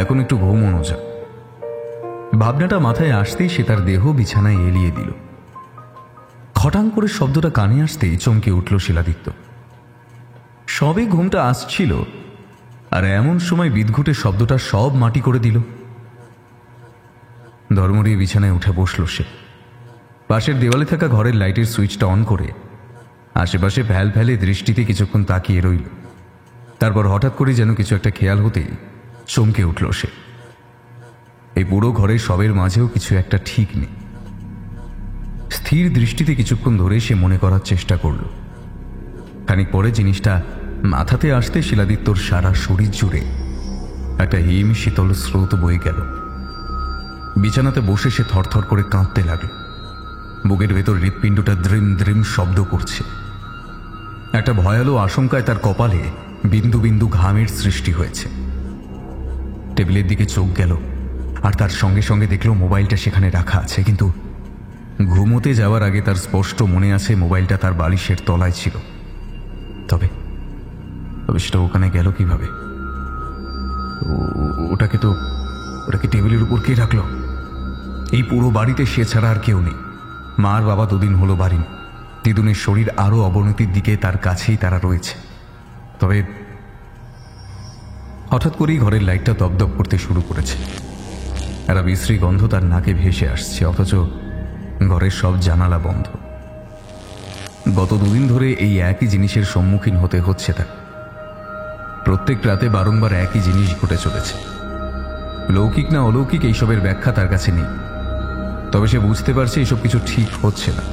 এখন একটু ঘুমোনো যা। ভাবনাটা মাথায় আসতেই সে তার দেহ বিছানায় এলিয়ে দিল। খটাং করে শব্দটা কানে আসতেই চমকে উঠল শিলাদিত্য। সবে ঘুমটা আসছিল, আর এমন সময় বিদঘুটে শব্দটা সব মাটি করে দিল। ধর্মরিয়ে বিছানায় উঠে বসল সে। পাশের দেওয়ালে থাকা ঘরের লাইটের সুইচটা অন করে আশেপাশে ভ্যাল ভ্যালে দৃষ্টিতে কিছুক্ষণ তাকিয়ে রইল। তারপর হঠাৎ করে যেন কিছু একটা খেয়াল হতেই চমকে উঠল সে। এই পুরো ঘরের সবের মাঝেও কিছু একটা ঠিক নেই। স্থির দৃষ্টিতে কিছুক্ষণ ধরে সে মনে করার চেষ্টা করল। খানিক পরে জিনিসটা মাথাতে আসতে শিলাদিত্যর সারা শরীর জুড়ে একটা হিম শীতল স্রোত বয়ে গেল। বিছানাতে বসে সে থরথর করে কাঁপতে লাগল। বুকের ভেতর হৃৎপিণ্ডটা দ্রিম দ্রিম শব্দ করছে। একটা ভয়ালো আশঙ্কায় তার কপালে বিন্দু বিন্দু ঘামের সৃষ্টি হয়েছে। টেবিলের দিকে চোখ গেল, আর তার সঙ্গে সঙ্গে দেখল মোবাইলটা সেখানে রাখা আছে। কিন্তু ঘুমোতে যাওয়ার আগে তার স্পষ্ট মনে আছে মোবাইলটা তার বালিশের তলায় ছিল। তবে সেটা ওখানে গেল কিভাবে? ওটাকে টেবিলের উপর কে রাখলো? এই পুরো বাড়িতে সে ছাড়া আর কেউ নেই। মা আর বাবা দুদিন হলো বাড়ি। দিদুনের শরীর আরো অবনতির দিকে, তার কাছেই তারা রয়েছে। তবে হঠাৎ করেই ঘরের লাইটটা দপদপ করতে শুরু করেছে। একটা বিশ্রী গন্ধ তার নাকে ভেসে আসছে, অথচ ঘরের সব জানালা বন্ধ। গত দুদিন ধরে এই একই জিনিসের সম্মুখীন হতে হচ্ছে তার। প্রত্যেক রাতে বারংবার একই জিনিস ঘটে চলেছে। লৌকিক না অলৌকিক এইসবের ব্যাখ্যা তার কাছে নেই, তবে সে বুঝতে পারছে এসব কিছু ঠিক হচ্ছে না।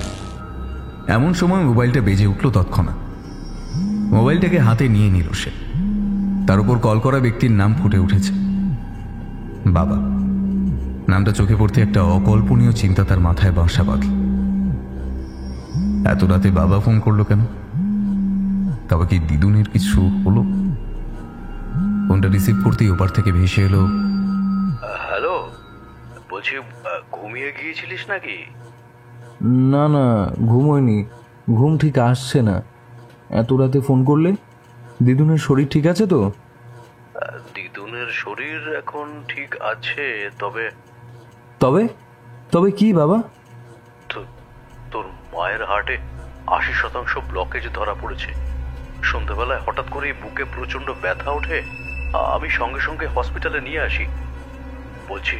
এমন সময় মোবাইলটা বেজে উঠল তৎক্ষণাৎ। মোবাইলটাকে হাতে নিয়ে নিল সে। তার উপর কল করা ব্যক্তির নাম ফুটে উঠেছে, বাবা। নামটা চোখে পড়তে একটা অকল্পনীয় চিন্তা তার মাথায় বাসা বাঁধল। এত রাতে বাবা ফোন করলো কেন? তবে কি দিদুনের কিছু হলো? ফোনটা রিসিভ করতেই ওপার থেকে ভেসে এলো, হ্যালো, বলছি ঘুমিয়ে গিয়েছিলিস নাকি? না না, ঘুমোয়নি, ঘুম ঠিক আসছে না। এত রাতে ফোন করলে? দিদুনের শরীর ঠিক আছে তো? দিদুনের শরীর এখন ঠিক আছে, তবে তবে তবে কি বাবা? তোর মায়ের হার্টে 80% ব্লকেজ ধরা পড়েছে। সন্ধ্যাবেলায় হঠাৎ করে বুকে প্রচন্ড ব্যথা ওঠে। আমি সঙ্গে সঙ্গে হসপিটালে নিয়ে আসি। বলছি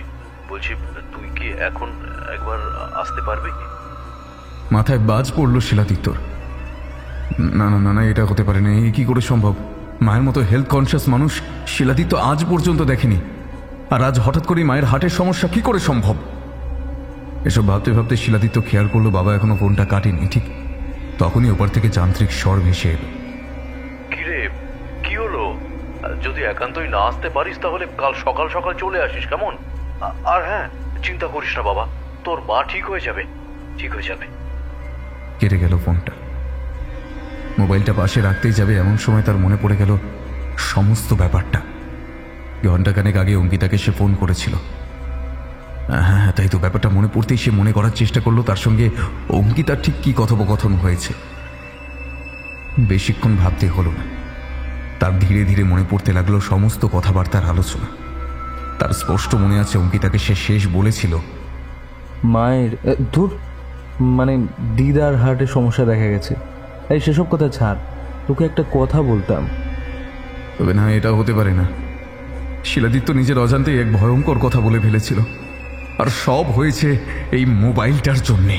তুই কি এখন একবার আসতে পারবি? মাথায় বাজ পড়ল শিলাদিত্যর। না না না না, এটা হতে পারে না। এই কি করে সম্ভব? মায়ের মতো হেলথ কনসিয়াস মানুষ শিলাদিত্য আজ পর্যন্ত দেখেনি, আর আজ হঠাৎ করে মায়ের হার্টের সমস্যা কি করে সম্ভব? এসব ভাবতে ভাবতে শিলাদিত্য খেয়াল করলো বাবা এখনো ফোনটা কাটেনি। ঠিক তখনই ওপার থেকে যান্ত্রিক স্বর ভেসে এলো, কিরে, কি হলো? যদি একান্তই না আসতে পারিস তাহলে কাল সকাল সকাল চলে আসিস, কেমন? আর হ্যাঁ, চিন্তা করিস না বাবা, তোর মা ঠিক হয়ে যাবে, ঠিক হয়ে যাবে। কেটে গেল ফোনটা। মোবাইলটা পাশে রাখতেই যাবে এমন সময় তার মনে পড়ে গেল সমস্ত ব্যাপারটা। ঘণ্টাখানেক আগে অঙ্কিতাকে সে ফোন করেছিল। হ্যাঁ, তাই তো। ব্যাপারটা মনে পড়তেই সে মনে করার চেষ্টা করলো তার সঙ্গে অঙ্কিতার ঠিক কি কথোপকথন হয়েছে। বেশিক্ষণ ভাবতে হলো না, তার ধীরে ধীরে মনে পড়তে লাগলো সমস্ত কথাবার্তার আলোচনা। তার স্পষ্ট মনে আছে অঙ্কিতাকে সে শেষ বলেছিল, মায়ের ধুর, মানে দিদার হার্টের সমস্যা দেখা গেছে। এই সেসব কথা ছাড়, তোকে একটা কথা বলতাম। তবে না, এটা হতে পারে না। শিলাদিত্য নিজের অজান্তেই এক ভয়ঙ্কর কথা বলে ফেলেছিল, আর সব হয়েছে এই মোবাইলটার জন্যে।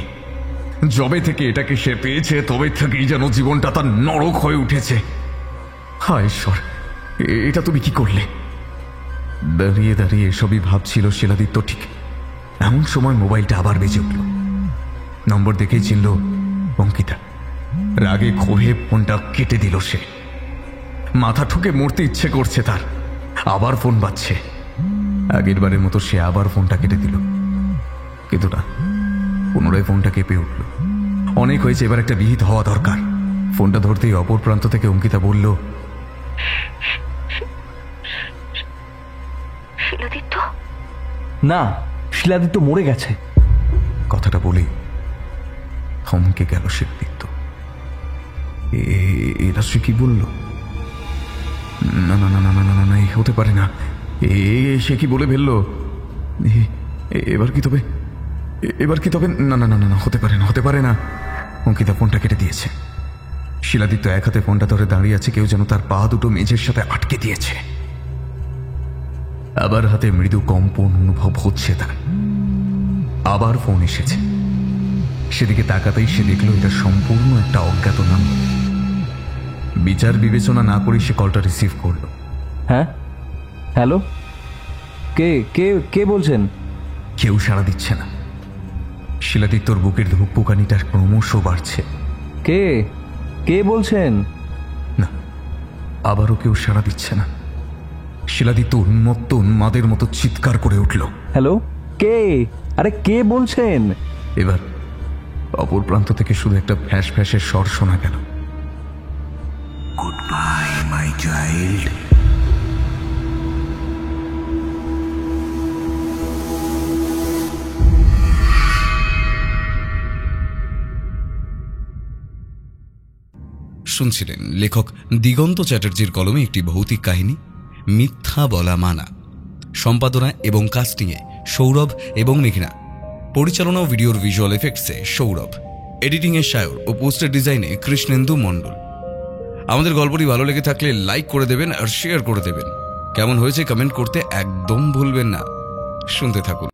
যবে থেকে এটাকে সে পেয়েছে তবে থেকেই যেন জীবনটা তার নরক হয়ে উঠেছে। হায় ঈশ্বর, এটা তুমি কি করলে? দাঁড়িয়ে দাঁড়িয়ে এসবই ভাবছিল শিলাদিত্য, ঠিক এমন সময় মোবাইলটা আবার বেজে উঠল। নম্বর দেখেই চিনল অঙ্কিতা। রাগে ক্ষোভে ফোনটা কেটে দিল সে। মাথা ঠুকে মরতে ইচ্ছে করছে তার। আবার ফোন বাজছে। আগের বারের মতো সে আবার ফোনটা কেটে দিল, কিন্তু না, পুনরায় ফোনটা কেঁপে উঠল। অনেক হয়েছে, এবার একটা বিহিত হওয়া দরকার। ফোনটা ধরতেই অপর প্রান্ত থেকে অঙ্কিতা বলল, শিলাদিত্য? না, শিলাদিত্য মরে গেছে। কথাটা বলে থমকে গেল শিলাদিত্য। এরা সে কি বলল? না না না না না না না, হতে পারে না। সে কি বলে ফেললো? এবার কি তবে না না না না, হতে পারে না, হতে পারে না। অঙ্কিতা ফোনটা কেটে দিয়েছে। শিলাদিত্য এক হাতে ফোনটা ধরে দাঁড়িয়ে আছে, কেউ যেন তার পা দুটো মেঝের সাথে আটকে দিয়েছে। আবার হাতে মৃদু কম্পন অনুভব হচ্ছে তার। আবার ফোন এসেছে। সেদিকে তাকাতেই সে দেখল এটা সম্পূর্ণ একটা অজ্ঞাত নাম্বার। বিচার বিবেচনা না করে সে কলটা রিসিভ করলো। হ্যাঁ, হ্যালো, কে কে কে বলছেন? কেউ সাড়া দিচ্ছে না। শিলাদিত্যর বুকের ধুকপুকানিটা ক্রমশ বাড়ছে। কে কে বলছেন? না, আবারও কেউ সাড়া দিচ্ছে না। শিলাদিত্য উন্মত্ত উন্মাদের মতো চিৎকার করে উঠল, হ্যালো, কে? আরে কে বলছেন? এবার অপর প্রান্ত থেকে শুধু একটা ফ্যাস ফ্যাসের স্বর শোনা গেল, গুড বাই মাই চাইল্ড। শুনছিলেন লেখক দিগন্ত চ্যাটার্জির কলমে একটি ভৌতিক কাহিনী, মিথ্যা বলা মানা। সম্পাদনা এবং কাস্টিংয়ে সৌরভ এবং মেঘনা। পরিচালনা ও ভিডিওর ভিজুয়াল এফেক্টসে সৌরভ। এডিটিংয়ে সায়র ও পোস্টার ডিজাইনে কৃষ্ণেন্দু মণ্ডল। আমাদের গল্পটি ভালো লেগে থাকলে লাইক করে দেবেন আর শেয়ার করে দেবেন। কেমন হয়েছে কমেন্ট করতে একদম ভুলবেন না। শুনতে থাকুন।